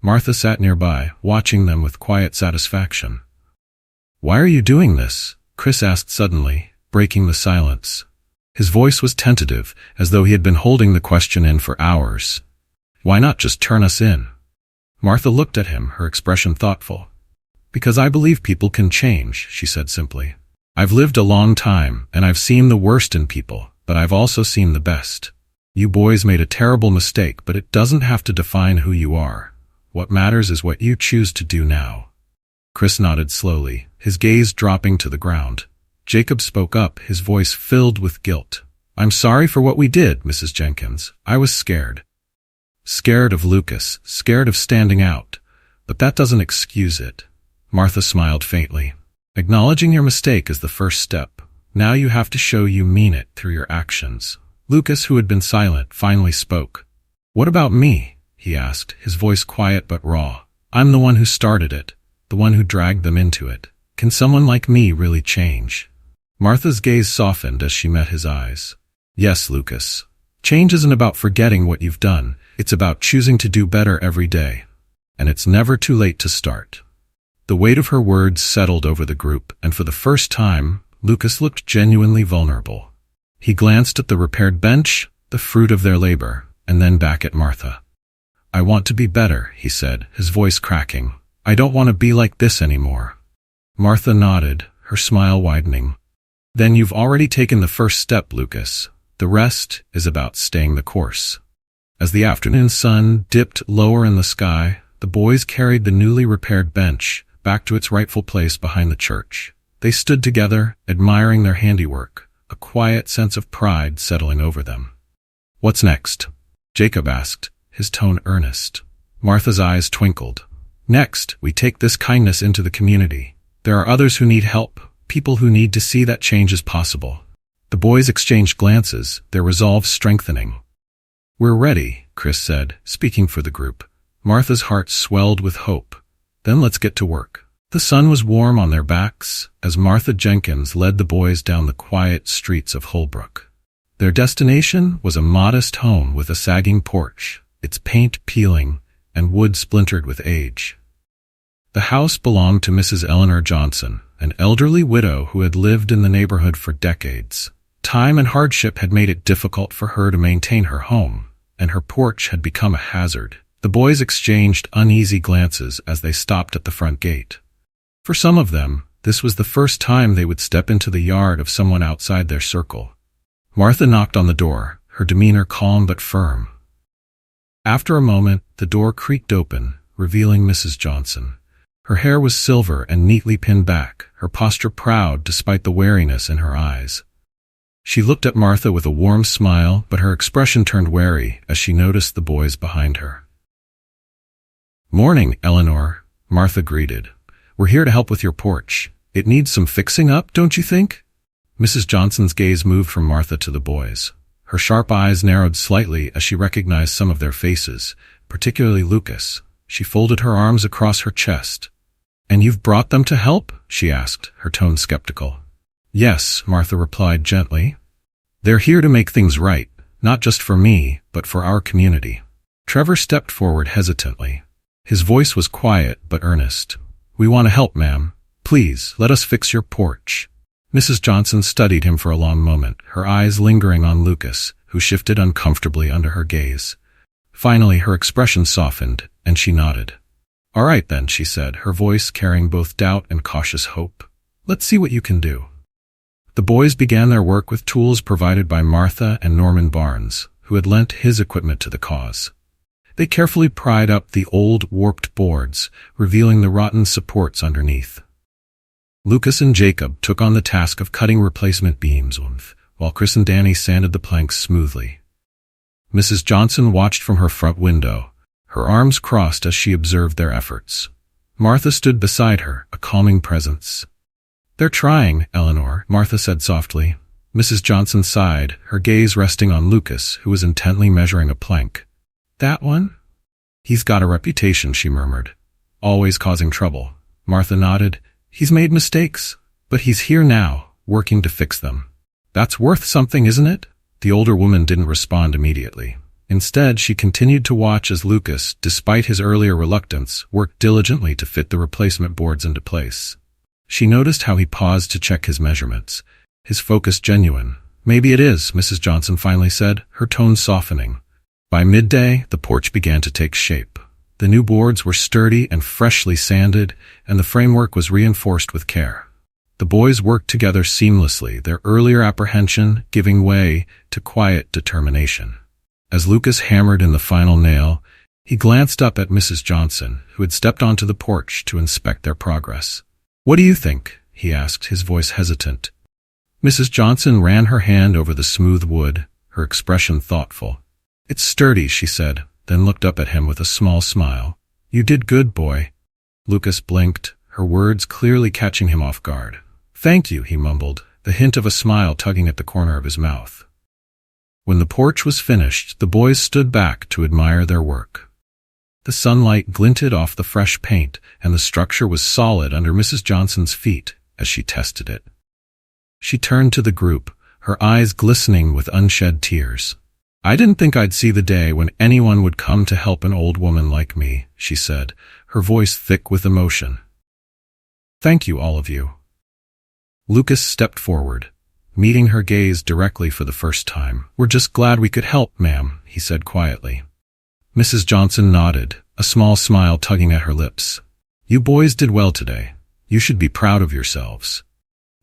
Martha sat nearby, watching them with quiet satisfaction. Why are you doing this? Chris asked suddenly, breaking the silence. His voice was tentative, as though he had been holding the question in for hours. Why not just turn us in? Martha looked at him, her expression thoughtful. Because I believe people can change, she said simply. I've lived a long time, and I've seen the worst in people, but I've also seen the best. You boys made a terrible mistake, but it doesn't have to define who you are. What matters is what you choose to do now. Chris nodded slowly, his gaze dropping to the ground. Jacob spoke up, his voice filled with guilt. I'm sorry for what we did, Mrs. Jenkins. I was scared. Scared of Lucas, scared of standing out. But that doesn't excuse it. Martha smiled faintly. Acknowledging your mistake is the first step. Now you have to show you mean it through your actions. Lucas, who had been silent, finally spoke. What about me? He asked, his voice quiet but raw. I'm the one who started it, the one who dragged them into it. Can someone like me really change? Martha's gaze softened as she met his eyes. Yes, Lucas. Change isn't about forgetting what you've done. It's about choosing to do better every day. And it's never too late to start. The weight of her words settled over the group, and for the first time, Lucas looked genuinely vulnerable. He glanced at the repaired bench, the fruit of their labor, and then back at Martha. I want to be better, he said, his voice cracking. I don't want to be like this anymore. Martha nodded, her smile widening. Then you've already taken the first step, Lucas. The rest is about staying the course. As the afternoon sun dipped lower in the sky, the boys carried the newly repaired bench back to its rightful place behind the church. They stood together, admiring their handiwork, a quiet sense of pride settling over them. What's next? Jacob asked, his tone earnest. Martha's eyes twinkled. Next, we take this kindness into the community. There are others who need help, people who need to see that change is possible. The boys exchanged glances, their resolve strengthening. We're ready, Chris said, speaking for the group. Martha's heart swelled with hope. Then let's get to work. The sun was warm on their backs as Martha Jenkins led the boys down the quiet streets of Holbrook. Their destination was a modest home with a sagging porch, its paint peeling and wood splintered with age. The house belonged to Mrs. Eleanor Johnson, an elderly widow who had lived in the neighborhood for decades. Time and hardship had made it difficult for her to maintain her home, and her porch had become a hazard. The boys exchanged uneasy glances as they stopped at the front gate. For some of them, this was the first time they would step into the yard of someone outside their circle. Martha knocked on the door, her demeanor calm but firm. After a moment, the door creaked open, revealing Mrs. Johnson. Her hair was silver and neatly pinned back, her posture proud despite the wariness in her eyes. She looked at Martha with a warm smile, but her expression turned wary as she noticed the boys behind her. Morning, Eleanor, Martha greeted. We're here to help with your porch. It needs some fixing up, don't you think? Mrs. Johnson's gaze moved from Martha to the boys. Her sharp eyes narrowed slightly as she recognized some of their faces, particularly Lucas. She folded her arms across her chest. And you've brought them to help? She asked, her tone skeptical. Yes, Martha replied gently. They're here to make things right, not just for me, but for our community. Trevor stepped forward hesitantly. His voice was quiet but earnest. We want to help, ma'am. Please, let us fix your porch. Mrs. Johnson studied him for a long moment, her eyes lingering on Lucas, who shifted uncomfortably under her gaze. Finally, her expression softened, and she nodded. All right then, she said, her voice carrying both doubt and cautious hope. Let's see what you can do. The boys began their work with tools provided by Martha and Norman Barnes, who had lent his equipment to the cause. They carefully pried up the old, warped boards, revealing the rotten supports underneath. Lucas and Jacob took on the task of cutting replacement beams, while Chris and Danny sanded the planks smoothly. Mrs. Johnson watched from her front window, her arms crossed as she observed their efforts. Martha stood beside her, a calming presence. They're trying, Eleanor, Martha said softly. Mrs. Johnson sighed, her gaze resting on Lucas, who was intently measuring a plank. That one? He's got a reputation, she murmured. Always causing trouble. Martha nodded. He's made mistakes, but he's here now, working to fix them. That's worth something, isn't it? The older woman didn't respond immediately. Instead, she continued to watch as Lucas, despite his earlier reluctance, worked diligently to fit the replacement boards into place. She noticed how he paused to check his measurements, his focus genuine. Maybe it is, Mrs. Johnson finally said, her tone softening. By midday, the porch began to take shape. The new boards were sturdy and freshly sanded, and the framework was reinforced with care. The boys worked together seamlessly, their earlier apprehension giving way to quiet determination. As Lucas hammered in the final nail, he glanced up at Mrs. Johnson, who had stepped onto the porch to inspect their progress. What do you think? He asked, his voice hesitant. Mrs. Johnson ran her hand over the smooth wood, her expression thoughtful. It's sturdy, she said, then looked up at him with a small smile. You did good, boy. Lucas blinked, her words clearly catching him off guard. Thank you, he mumbled, the hint of a smile tugging at the corner of his mouth. When the porch was finished, the boys stood back to admire their work. The sunlight glinted off the fresh paint, and the structure was solid under Mrs. Johnson's feet as she tested it. She turned to the group, her eyes glistening with unshed tears. I didn't think I'd see the day when anyone would come to help an old woman like me, she said, her voice thick with emotion. Thank you, all of you. Lucas stepped forward, meeting her gaze directly for the first time. We're just glad we could help, ma'am, he said quietly. Mrs. Johnson nodded, a small smile tugging at her lips. You boys did well today. You should be proud of yourselves.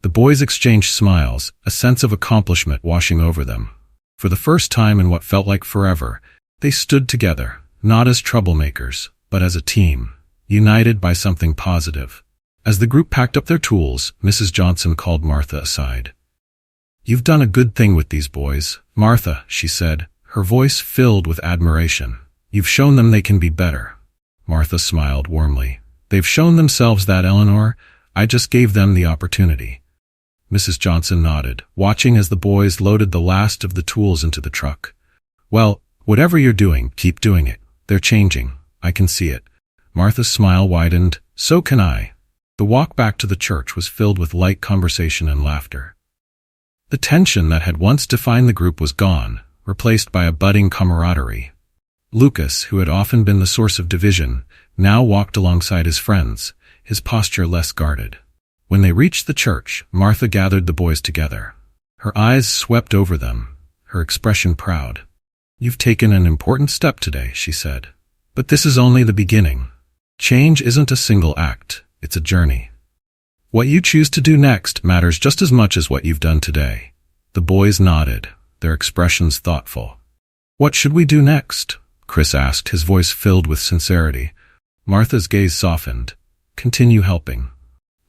The boys exchanged smiles, a sense of accomplishment washing over them. For the first time in what felt like forever, they stood together, not as troublemakers, but as a team, united by something positive. As the group packed up their tools, Mrs. Johnson called Martha aside. You've done a good thing with these boys, Martha, she said, her voice filled with admiration. You've shown them they can be better. Martha smiled warmly. They've shown themselves that, Eleanor. I just gave them the opportunity. Mrs. Johnson nodded, watching as the boys loaded the last of the tools into the truck. Well, whatever you're doing, keep doing it. They're changing. I can see it. Martha's smile widened. So can I. The walk back to the church was filled with light conversation and laughter. The tension that had once defined the group was gone, replaced by a budding camaraderie. Lucas, who had often been the source of division, now walked alongside his friends, his posture less guarded. When they reached the church, Martha gathered the boys together. Her eyes swept over them, her expression proud. You've taken an important step today, she said. But this is only the beginning. Change isn't a single act, it's a journey. What you choose to do next matters just as much as what you've done today. The boys nodded, their expressions thoughtful. What should we do next? Chris asked, his voice filled with sincerity. Martha's gaze softened. Continue helping.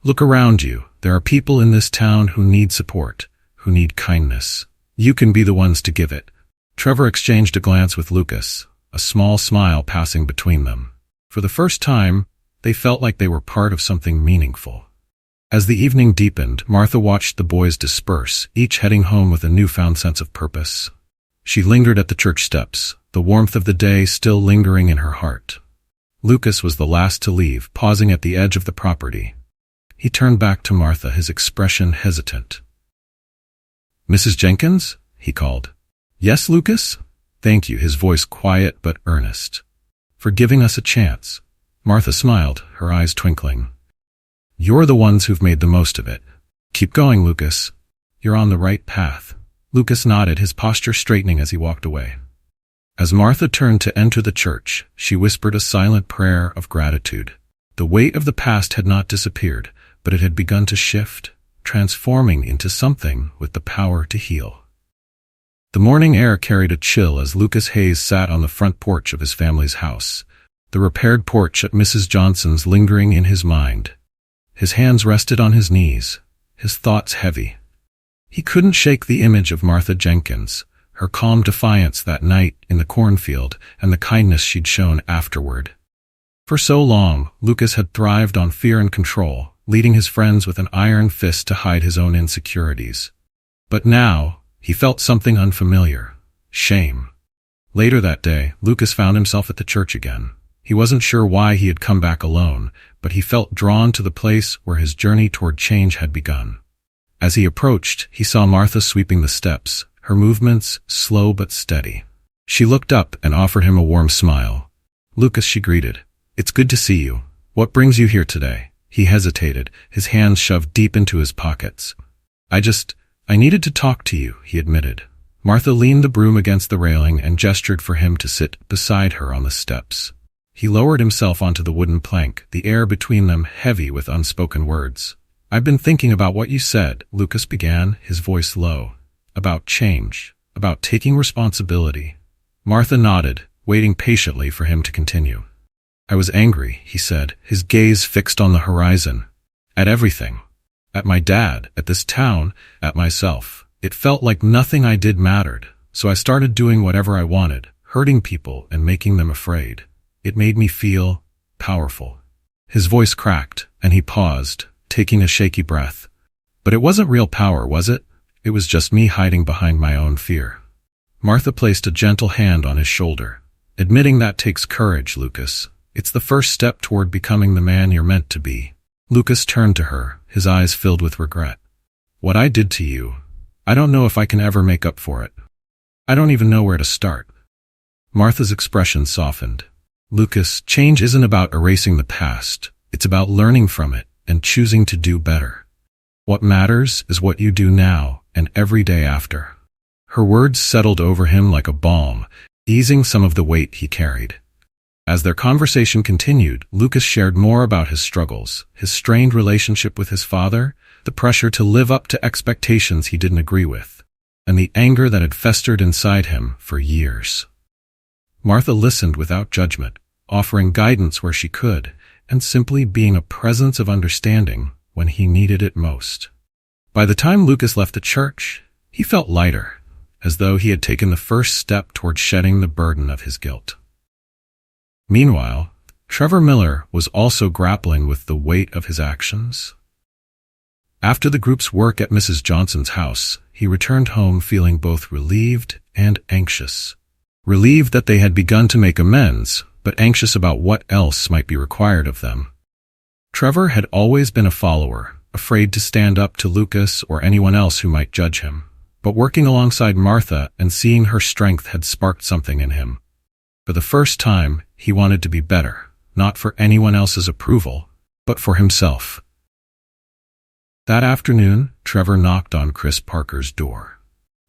Look around you. There are people in this town who need support, who need kindness. You can be the ones to give it. Trevor exchanged a glance with Lucas, a small smile passing between them. For the first time, they felt like they were part of something meaningful. As the evening deepened, Martha watched the boys disperse, each heading home with a newfound sense of purpose. She lingered at the church steps, the warmth of the day still lingering in her heart. Lucas was the last to leave, pausing at the edge of the property. He turned back to Martha, his expression hesitant. "Mrs. Jenkins?" he called. "Yes, Lucas?" "Thank you," his voice quiet but earnest. "For giving us a chance." Martha smiled, her eyes twinkling. "You're the ones who've made the most of it. Keep going, Lucas. You're on the right path." Lucas nodded, his posture straightening as he walked away. As Martha turned to enter the church, she whispered a silent prayer of gratitude. The weight of the past had not disappeared, but it had begun to shift, transforming into something with the power to heal. The morning air carried a chill as Lucas Hayes sat on the front porch of his family's house, the repaired porch at Mrs. Johnson's lingering in his mind. His hands rested on his knees, his thoughts heavy. He couldn't shake the image of Martha Jenkins, her calm defiance that night in the cornfield, and the kindness she'd shown afterward. For so long, Lucas had thrived on fear and control, leading his friends with an iron fist to hide his own insecurities. But now, he felt something unfamiliar: shame. Later that day, Lucas found himself at the church again. He wasn't sure why he had come back alone, but he felt drawn to the place where his journey toward change had begun. As he approached, he saw Martha sweeping the steps, her movements slow but steady. She looked up and offered him a warm smile. "Lucas," she greeted, "it's good to see you. What brings you here today?" He hesitated, his hands shoved deep into his pockets. I needed to talk to you," he admitted. Martha leaned the broom against the railing and gestured for him to sit beside her on the steps. He lowered himself onto the wooden plank, the air between them heavy with unspoken words. "I've been thinking about what you said," Lucas began, his voice low. "About change, about taking responsibility." Martha nodded, waiting patiently for him to continue. "I was angry," he said, his gaze fixed on the horizon. "At everything. At my dad, at this town, at myself. It felt like nothing I did mattered, so I started doing whatever I wanted, hurting people and making them afraid. It made me feel powerful." His voice cracked, and he paused, taking a shaky breath. "But it wasn't real power, was it? It was just me hiding behind my own fear." Martha placed a gentle hand on his shoulder. "Admitting that takes courage, Lucas. It's the first step toward becoming the man you're meant to be." Lucas turned to her, his eyes filled with regret. "What I did to you, I don't know if I can ever make up for it. I don't even know where to start." Martha's expression softened. "Lucas, change isn't about erasing the past. It's about learning from it and choosing to do better. What matters is what you do now and every day after." Her words settled over him like a balm, easing some of the weight he carried. As their conversation continued, Lucas shared more about his struggles, his strained relationship with his father, the pressure to live up to expectations he didn't agree with, and the anger that had festered inside him for years. Martha listened without judgment, offering guidance where she could, and simply being a presence of understanding when he needed it most. By the time Lucas left the church, he felt lighter, as though he had taken the first step toward shedding the burden of his guilt. Meanwhile, Trevor Miller was also grappling with the weight of his actions. After the group's work at Mrs. Johnson's house, he returned home feeling both relieved and anxious. Relieved that they had begun to make amends, but anxious about what else might be required of them. Trevor had always been a follower, afraid to stand up to Lucas or anyone else who might judge him. But working alongside Martha and seeing her strength had sparked something in him. For the first time, he wanted to be better, not for anyone else's approval, but for himself. That afternoon, Trevor knocked on Chris Parker's door.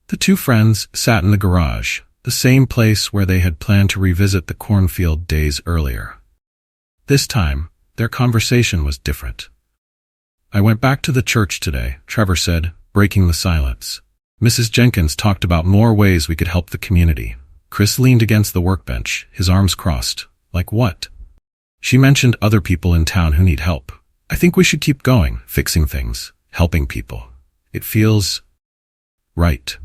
The two friends sat in the garage, the same place where they had planned to revisit the cornfield days earlier. This time, their conversation was different. "I went back to the church today," Trevor said, breaking the silence. "Mrs. Jenkins talked about more ways we could help the community." Chris leaned against the workbench, his arms crossed. "Like what?" "She mentioned other people in town who need help. I think we should keep going, fixing things, helping people. It feels right."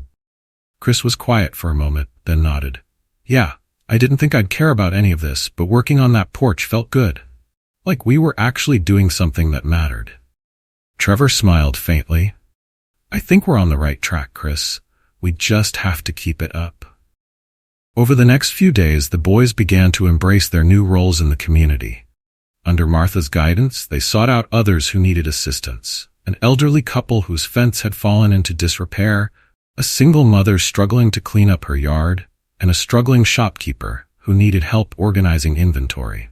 Chris was quiet for a moment, then nodded. "Yeah, I didn't think I'd care about any of this, but working on that porch felt good. Like we were actually doing something that mattered." Trevor smiled faintly. "I think we're on the right track, Chris. We just have to keep it up." Over the next few days, the boys began to embrace their new roles in the community. Under Martha's guidance, they sought out others who needed assistance. An elderly couple whose fence had fallen into disrepair, a single mother struggling to clean up her yard, and a struggling shopkeeper who needed help organizing inventory.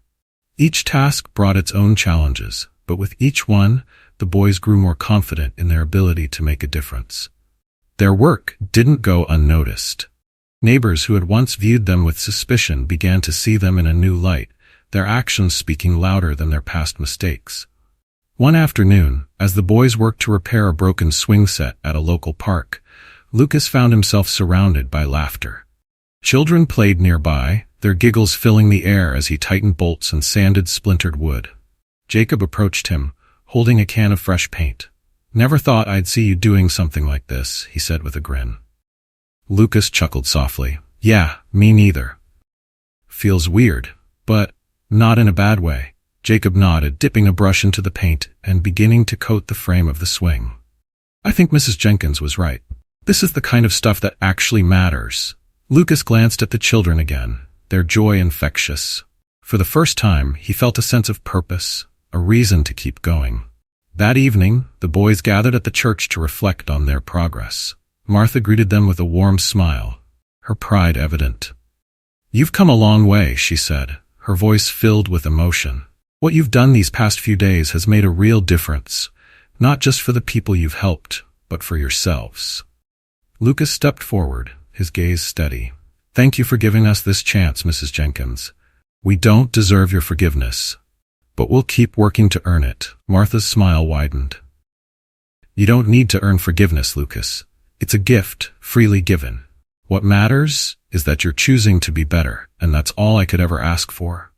Each task brought its own challenges, but with each one, the boys grew more confident in their ability to make a difference. Their work didn't go unnoticed. Neighbors who had once viewed them with suspicion began to see them in a new light, their actions speaking louder than their past mistakes. One afternoon, as the boys worked to repair a broken swing set at a local park, Lucas found himself surrounded by laughter. Children played nearby, their giggles filling the air as he tightened bolts and sanded splintered wood. Jacob approached him, holding a can of fresh paint. "Never thought I'd see you doing something like this," he said with a grin. Lucas chuckled softly. "Yeah, me neither. Feels weird, but not in a bad way." Jacob nodded, dipping a brush into the paint and beginning to coat the frame of the swing. "I think Mrs. Jenkins was right. This is the kind of stuff that actually matters." Lucas glanced at the children again, their joy infectious. For the first time, he felt a sense of purpose, a reason to keep going. That evening, the boys gathered at the church to reflect on their progress. Martha greeted them with a warm smile, her pride evident. "You've come a long way," she said, her voice filled with emotion. "What you've done these past few days has made a real difference, not just for the people you've helped, but for yourselves." Lucas stepped forward, his gaze steady. "Thank you for giving us this chance, Mrs. Jenkins. We don't deserve your forgiveness, but we'll keep working to earn it." Martha's smile widened. "You don't need to earn forgiveness, Lucas. It's a gift, freely given. What matters is that you're choosing to be better, and that's all I could ever ask for."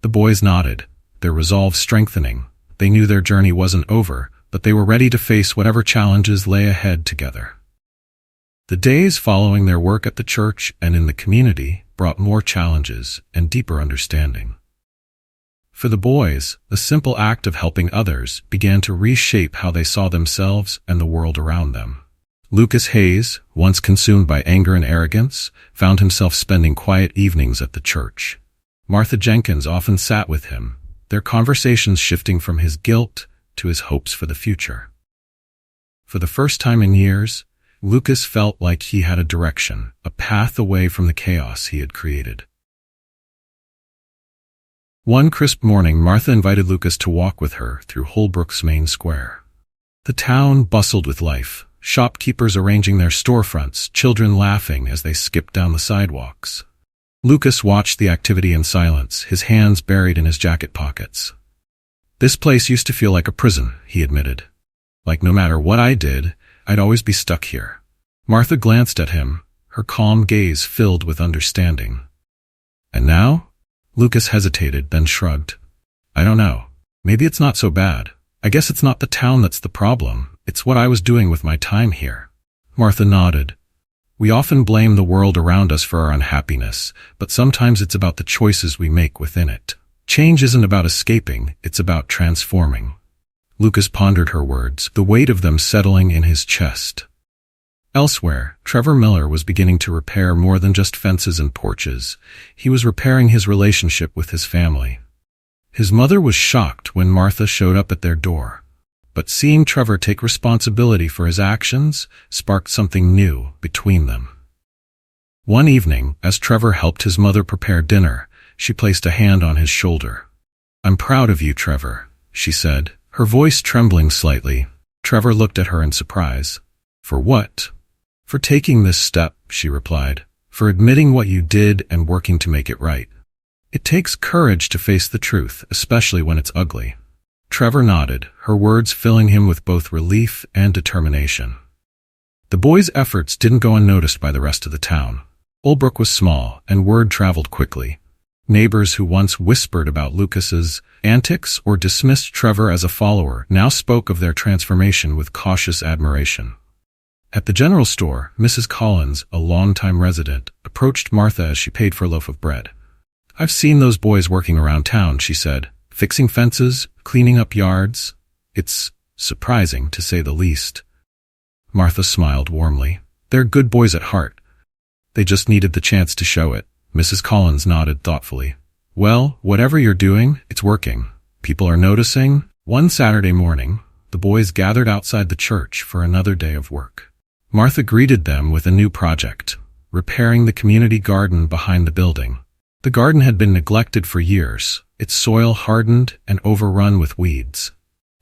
The boys nodded, their resolve strengthening. They knew their journey wasn't over, but they were ready to face whatever challenges lay ahead together. The days following their work at the church and in the community brought more challenges and deeper understanding. For the boys, the simple act of helping others began to reshape how they saw themselves and the world around them. Lucas Hayes, once consumed by anger and arrogance, found himself spending quiet evenings at the church. Martha Jenkins often sat with him, their conversations shifting from his guilt to his hopes for the future. For the first time in years, Lucas felt like he had a direction, a path away from the chaos he had created. One crisp morning, Martha invited Lucas to walk with her through Holbrook's main square. The town bustled with life, shopkeepers arranging their storefronts, children laughing as they skipped down the sidewalks. Lucas watched the activity in silence, his hands buried in his jacket pockets. "This place used to feel like a prison," he admitted. "Like no matter what I did, I'd always be stuck here." Martha glanced at him, her calm gaze filled with understanding. "And now?" Lucas hesitated, then shrugged. "I don't know. Maybe it's not so bad. I guess it's not the town that's the problem. It's what I was doing with my time here." Martha nodded. "We often blame the world around us for our unhappiness, but sometimes it's about the choices we make within it. Change isn't about escaping, it's about transforming." Lucas pondered her words, the weight of them settling in his chest. Elsewhere, Trevor Miller was beginning to repair more than just fences and porches. He was repairing his relationship with his family. His mother was shocked when Martha showed up at their door. But seeing Trevor take responsibility for his actions sparked something new between them. One evening, as Trevor helped his mother prepare dinner, she placed a hand on his shoulder. "I'm proud of you, Trevor," she said, her voice trembling slightly. Trevor looked at her in surprise. "For what?" "For taking this step," she replied. "For admitting what you did and working to make it right. It takes courage to face the truth, especially when it's ugly." Trevor nodded, her words filling him with both relief and determination. The boys' efforts didn't go unnoticed by the rest of the town. Holbrook was small, and word traveled quickly. Neighbors who once whispered about Lucas's antics or dismissed Trevor as a follower now spoke of their transformation with cautious admiration. At the general store, Mrs. Collins, a longtime resident, approached Martha as she paid for a loaf of bread. "I've seen those boys working around town," she said, "fixing fences, cleaning up yards. It's surprising, to say the least." Martha smiled warmly. "They're good boys at heart. They just needed the chance to show it." Mrs. Collins nodded thoughtfully. "Well, whatever you're doing, it's working. People are noticing." One Saturday morning, the boys gathered outside the church for another day of work. Martha greeted them with a new project, repairing the community garden behind the building. The garden had been neglected for years, its soil hardened and overrun with weeds.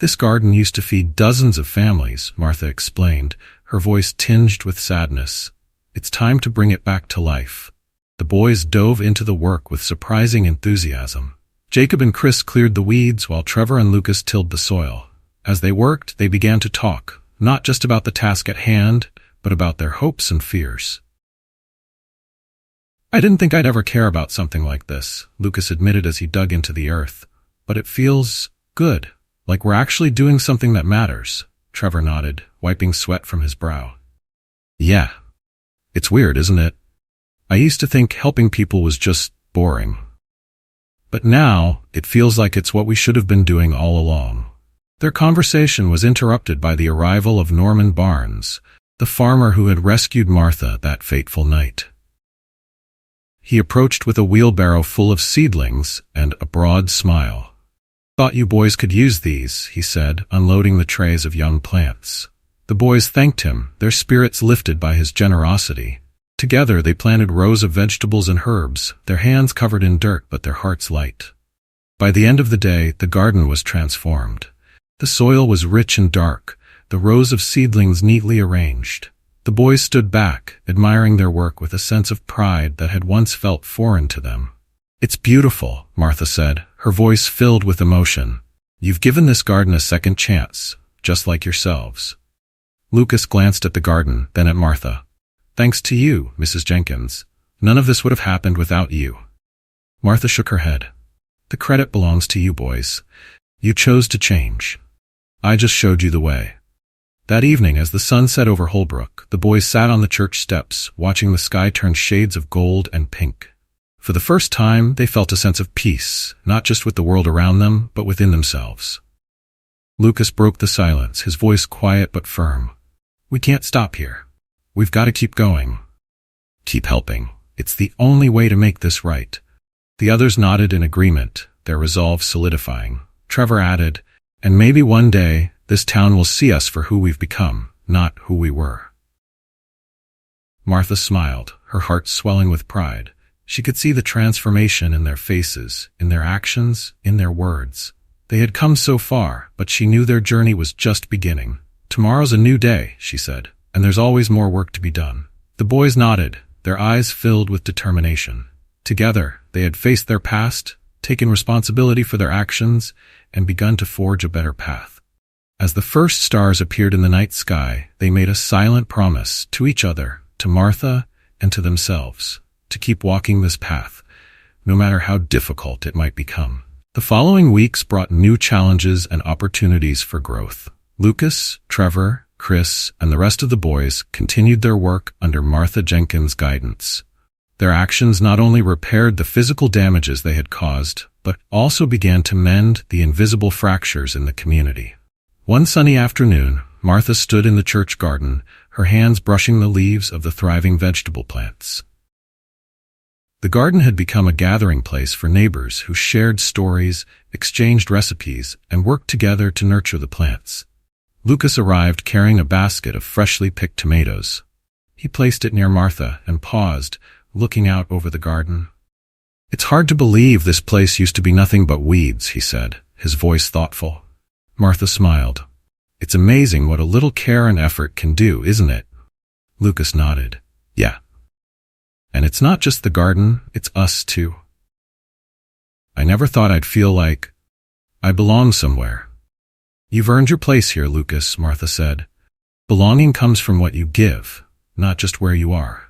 This garden used to feed dozens of families, Martha explained, her voice tinged with sadness. It's time to bring it back to life. The boys dove into the work with surprising enthusiasm. Jacob and Chris cleared the weeds while Trevor and Lucas tilled the soil. As they worked, they began to talk, not just about the task at hand, but about their hopes and fears. "I didn't think I'd ever care about something like this," Lucas admitted as he dug into the earth. "But it feels good, like we're actually doing something that matters," Trevor nodded, wiping sweat from his brow. "Yeah. It's weird, isn't it? I used to think helping people was just boring. But now, it feels like it's what we should have been doing all along." Their conversation was interrupted by the arrival of Norman Barnes, the farmer who had rescued Martha that fateful night. He approached with a wheelbarrow full of seedlings and a broad smile. "Thought you boys could use these," he said, unloading the trays of young plants. The boys thanked him, their spirits lifted by his generosity. Together they planted rows of vegetables and herbs, their hands covered in dirt but their hearts light. By the end of the day, the garden was transformed. The soil was rich and dark, the rows of seedlings neatly arranged. The boys stood back, admiring their work with a sense of pride that had once felt foreign to them. "It's beautiful," Martha said, her voice filled with emotion. "You've given this garden a second chance, just like yourselves." Lucas glanced at the garden, then at Martha. "Thanks to you, Mrs. Jenkins. None of this would have happened without you." Martha shook her head. "The credit belongs to you boys. You chose to change. I just showed you the way." That evening, as the sun set over Holbrook, the boys sat on the church steps, watching the sky turn shades of gold and pink. For the first time, they felt a sense of peace, not just with the world around them, but within themselves. Lucas broke the silence, his voice quiet but firm. "We can't stop here. We've got to keep going. Keep helping. It's the only way to make this right." The others nodded in agreement, their resolve solidifying. Trevor added, "And maybe one day, this town will see us for who we've become, not who we were." Martha smiled, her heart swelling with pride. She could see the transformation in their faces, in their actions, in their words. They had come so far, but she knew their journey was just beginning. "Tomorrow's a new day," she said, "and there's always more work to be done." The boys nodded, their eyes filled with determination. Together, they had faced their past, taken responsibility for their actions, and begun to forge a better path. As the first stars appeared in the night sky, they made a silent promise to each other, to Martha, and to themselves, to keep walking this path, no matter how difficult it might become. The following weeks brought new challenges and opportunities for growth. Lucas, Trevor, Chris, and the rest of the boys continued their work under Martha Jenkins' guidance. Their actions not only repaired the physical damages they had caused, but also began to mend the invisible fractures in the community. One sunny afternoon, Martha stood in the church garden, her hands brushing the leaves of the thriving vegetable plants. The garden had become a gathering place for neighbors who shared stories, exchanged recipes, and worked together to nurture the plants. Lucas arrived carrying a basket of freshly picked tomatoes. He placed it near Martha and paused, looking out over the garden. "It's hard to believe this place used to be nothing but weeds," he said, his voice thoughtful. Martha smiled. "It's amazing what a little care and effort can do, isn't it?" Lucas nodded. "Yeah. And it's not just the garden, it's us too. I never thought I'd feel like I belong somewhere." "You've earned your place here, Lucas," Martha said. "Belonging comes from what you give, not just where you are."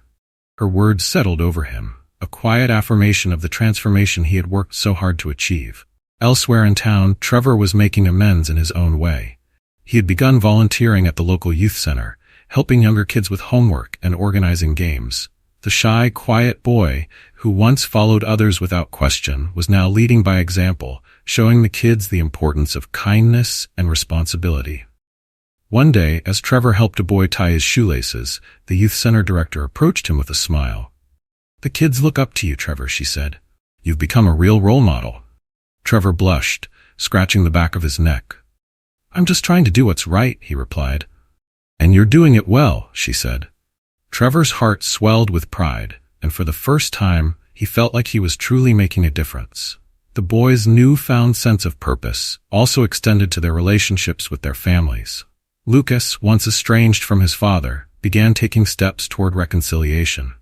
Her words settled over him, a quiet affirmation of the transformation he had worked so hard to achieve. Elsewhere in town, Trevor was making amends in his own way. He had begun volunteering at the local youth center, helping younger kids with homework and organizing games. The shy, quiet boy, who once followed others without question, was now leading by example, showing the kids the importance of kindness and responsibility. One day, as Trevor helped a boy tie his shoelaces, the youth center director approached him with a smile. "The kids look up to you, Trevor," she said. "You've become a real role model." Trevor blushed, scratching the back of his neck. "I'm just trying to do what's right," he replied. "And you're doing it well," she said. Trevor's heart swelled with pride, and for the first time, he felt like he was truly making a difference. The boys' newfound sense of purpose also extended to their relationships with their families. Lucas, once estranged from his father, began taking steps toward reconciliation.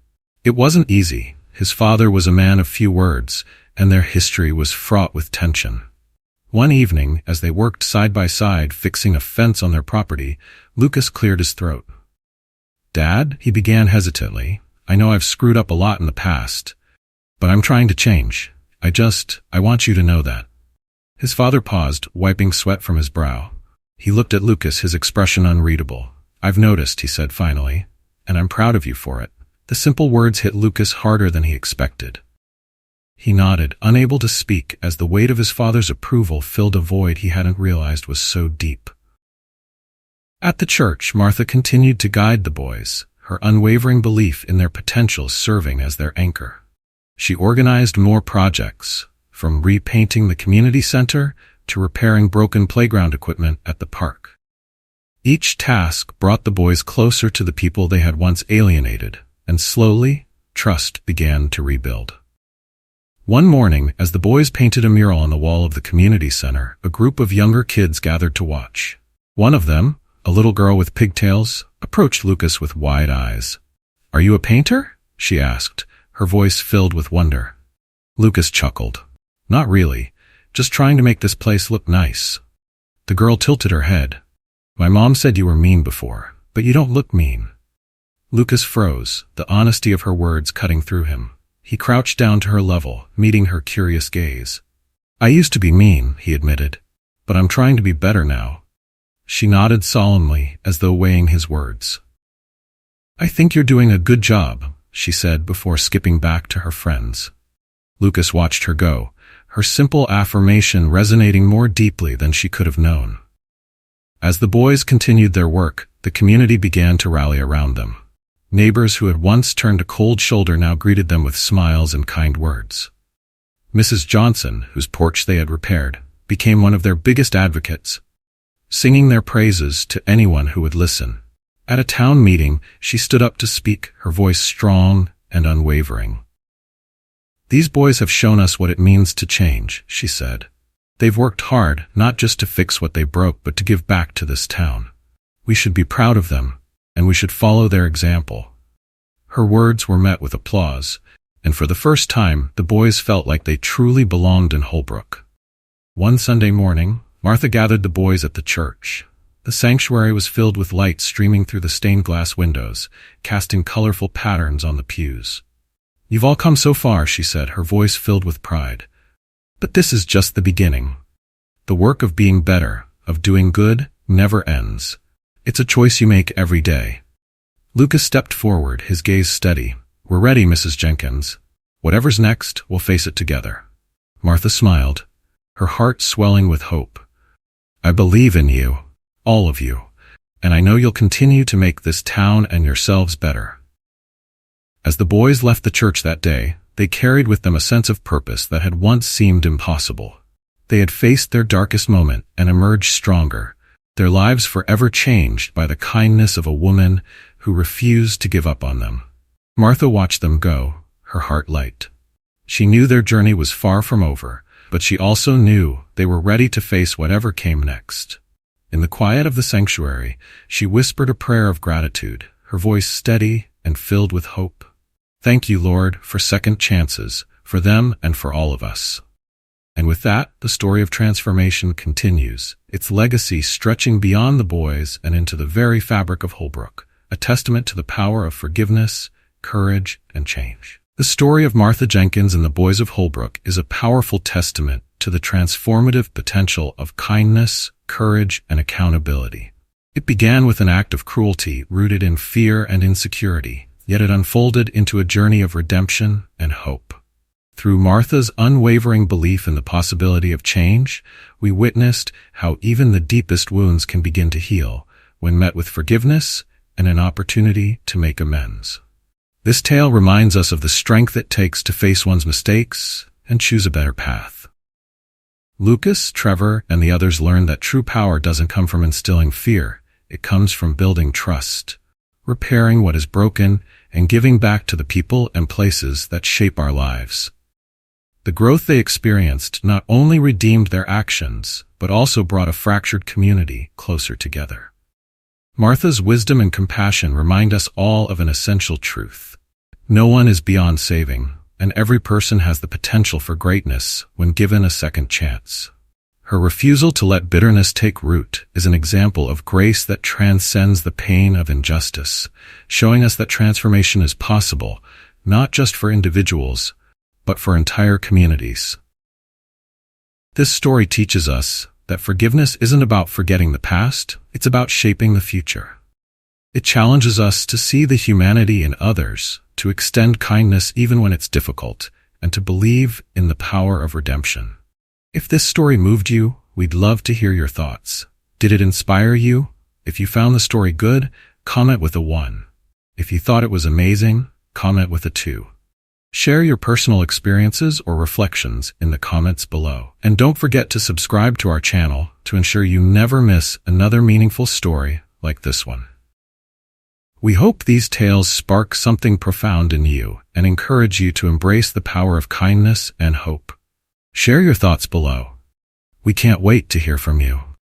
It wasn't easy. His father was a man of few words, and their history was fraught with tension. One evening, as they worked side by side fixing a fence on their property, Lucas cleared his throat. "Dad," he began hesitantly, "I know I've screwed up a lot in the past, but I'm trying to change. I want you to know that." His father paused, wiping sweat from his brow. He looked at Lucas, his expression unreadable. "I've noticed," he said finally, "and I'm proud of you for it." The simple words hit Lucas harder than he expected. He nodded, unable to speak, as the weight of his father's approval filled a void he hadn't realized was so deep. At the church, Martha continued to guide the boys, her unwavering belief in their potential serving as their anchor. She organized more projects, from repainting the community center to repairing broken playground equipment at the park. Each task brought the boys closer to the people they had once alienated, and slowly, trust began to rebuild. One morning, as the boys painted a mural on the wall of the community center, a group of younger kids gathered to watch. One of them, a little girl with pigtails, approached Lucas with wide eyes. "Are you a painter?" she asked, her voice filled with wonder. Lucas chuckled. "Not really, just trying to make this place look nice." The girl tilted her head. "My mom said you were mean before, but you don't look mean." Lucas froze, the honesty of her words cutting through him. He crouched down to her level, meeting her curious gaze. "I used to be mean," he admitted, "but I'm trying to be better now." She nodded solemnly, as though weighing his words. "I think you're doing a good job," she said before skipping back to her friends. Lucas watched her go, her simple affirmation resonating more deeply than she could have known. As the boys continued their work, the community began to rally around them. Neighbors who had once turned a cold shoulder now greeted them with smiles and kind words. Mrs. Johnson, whose porch they had repaired, became one of their biggest advocates, singing their praises to anyone who would listen. At a town meeting, she stood up to speak, her voice strong and unwavering. "These boys have shown us what it means to change," she said. "They've worked hard, not just to fix what they broke, but to give back to this town. We should be proud of them, and we should follow their example." Her words were met with applause, and for the first time, the boys felt like they truly belonged in Holbrook. One Sunday morning, Martha gathered the boys at the church. The sanctuary was filled with light streaming through the stained glass windows, casting colorful patterns on the pews. "You've all come so far," she said, her voice filled with pride. "But this is just the beginning. The work of being better, of doing good, never ends. It's a choice you make every day." Lucas stepped forward, his gaze steady. "We're ready, Mrs. Jenkins. Whatever's next, we'll face it together." Martha smiled, her heart swelling with hope. "I believe in you, all of you, and I know you'll continue to make this town and yourselves better." As the boys left the church that day, they carried with them a sense of purpose that had once seemed impossible. They had faced their darkest moment and emerged stronger, their lives forever changed by the kindness of a woman who refused to give up on them. Martha watched them go, her heart light. She knew their journey was far from over, but she also knew they were ready to face whatever came next. In the quiet of the sanctuary, she whispered a prayer of gratitude, her voice steady and filled with hope. "Thank you, Lord, for second chances, for them and for all of us." And with that, the story of transformation continues, its legacy stretching beyond the boys and into the very fabric of Holbrook, a testament to the power of forgiveness, courage, and change. The story of Martha Jenkins and the boys of Holbrook is a powerful testament to the transformative potential of kindness, courage, and accountability. It began with an act of cruelty rooted in fear and insecurity, yet it unfolded into a journey of redemption and hope. Through Martha's unwavering belief in the possibility of change, we witnessed how even the deepest wounds can begin to heal when met with forgiveness and an opportunity to make amends. This tale reminds us of the strength it takes to face one's mistakes and choose a better path. Lucas, Trevor, and the others learned that true power doesn't come from instilling fear, it comes from building trust, repairing what is broken, and giving back to the people and places that shape our lives. The growth they experienced not only redeemed their actions, but also brought a fractured community closer together. Martha's wisdom and compassion remind us all of an essential truth. No one is beyond saving, and every person has the potential for greatness when given a second chance. Her refusal to let bitterness take root is an example of grace that transcends the pain of injustice, showing us that transformation is possible, not just for individuals, but for entire communities. This story teaches us that forgiveness isn't about forgetting the past, it's about shaping the future. It challenges us to see the humanity in others, to extend kindness even when it's difficult, and to believe in the power of redemption. If this story moved you, we'd love to hear your thoughts. Did it inspire you? If you found the story good, comment with a 1. If you thought it was amazing, comment with a 2. Share your personal experiences or reflections in the comments below. And don't forget to subscribe to our channel to ensure you never miss another meaningful story like this one. We hope these tales spark something profound in you and encourage you to embrace the power of kindness and hope. Share your thoughts below. We can't wait to hear from you.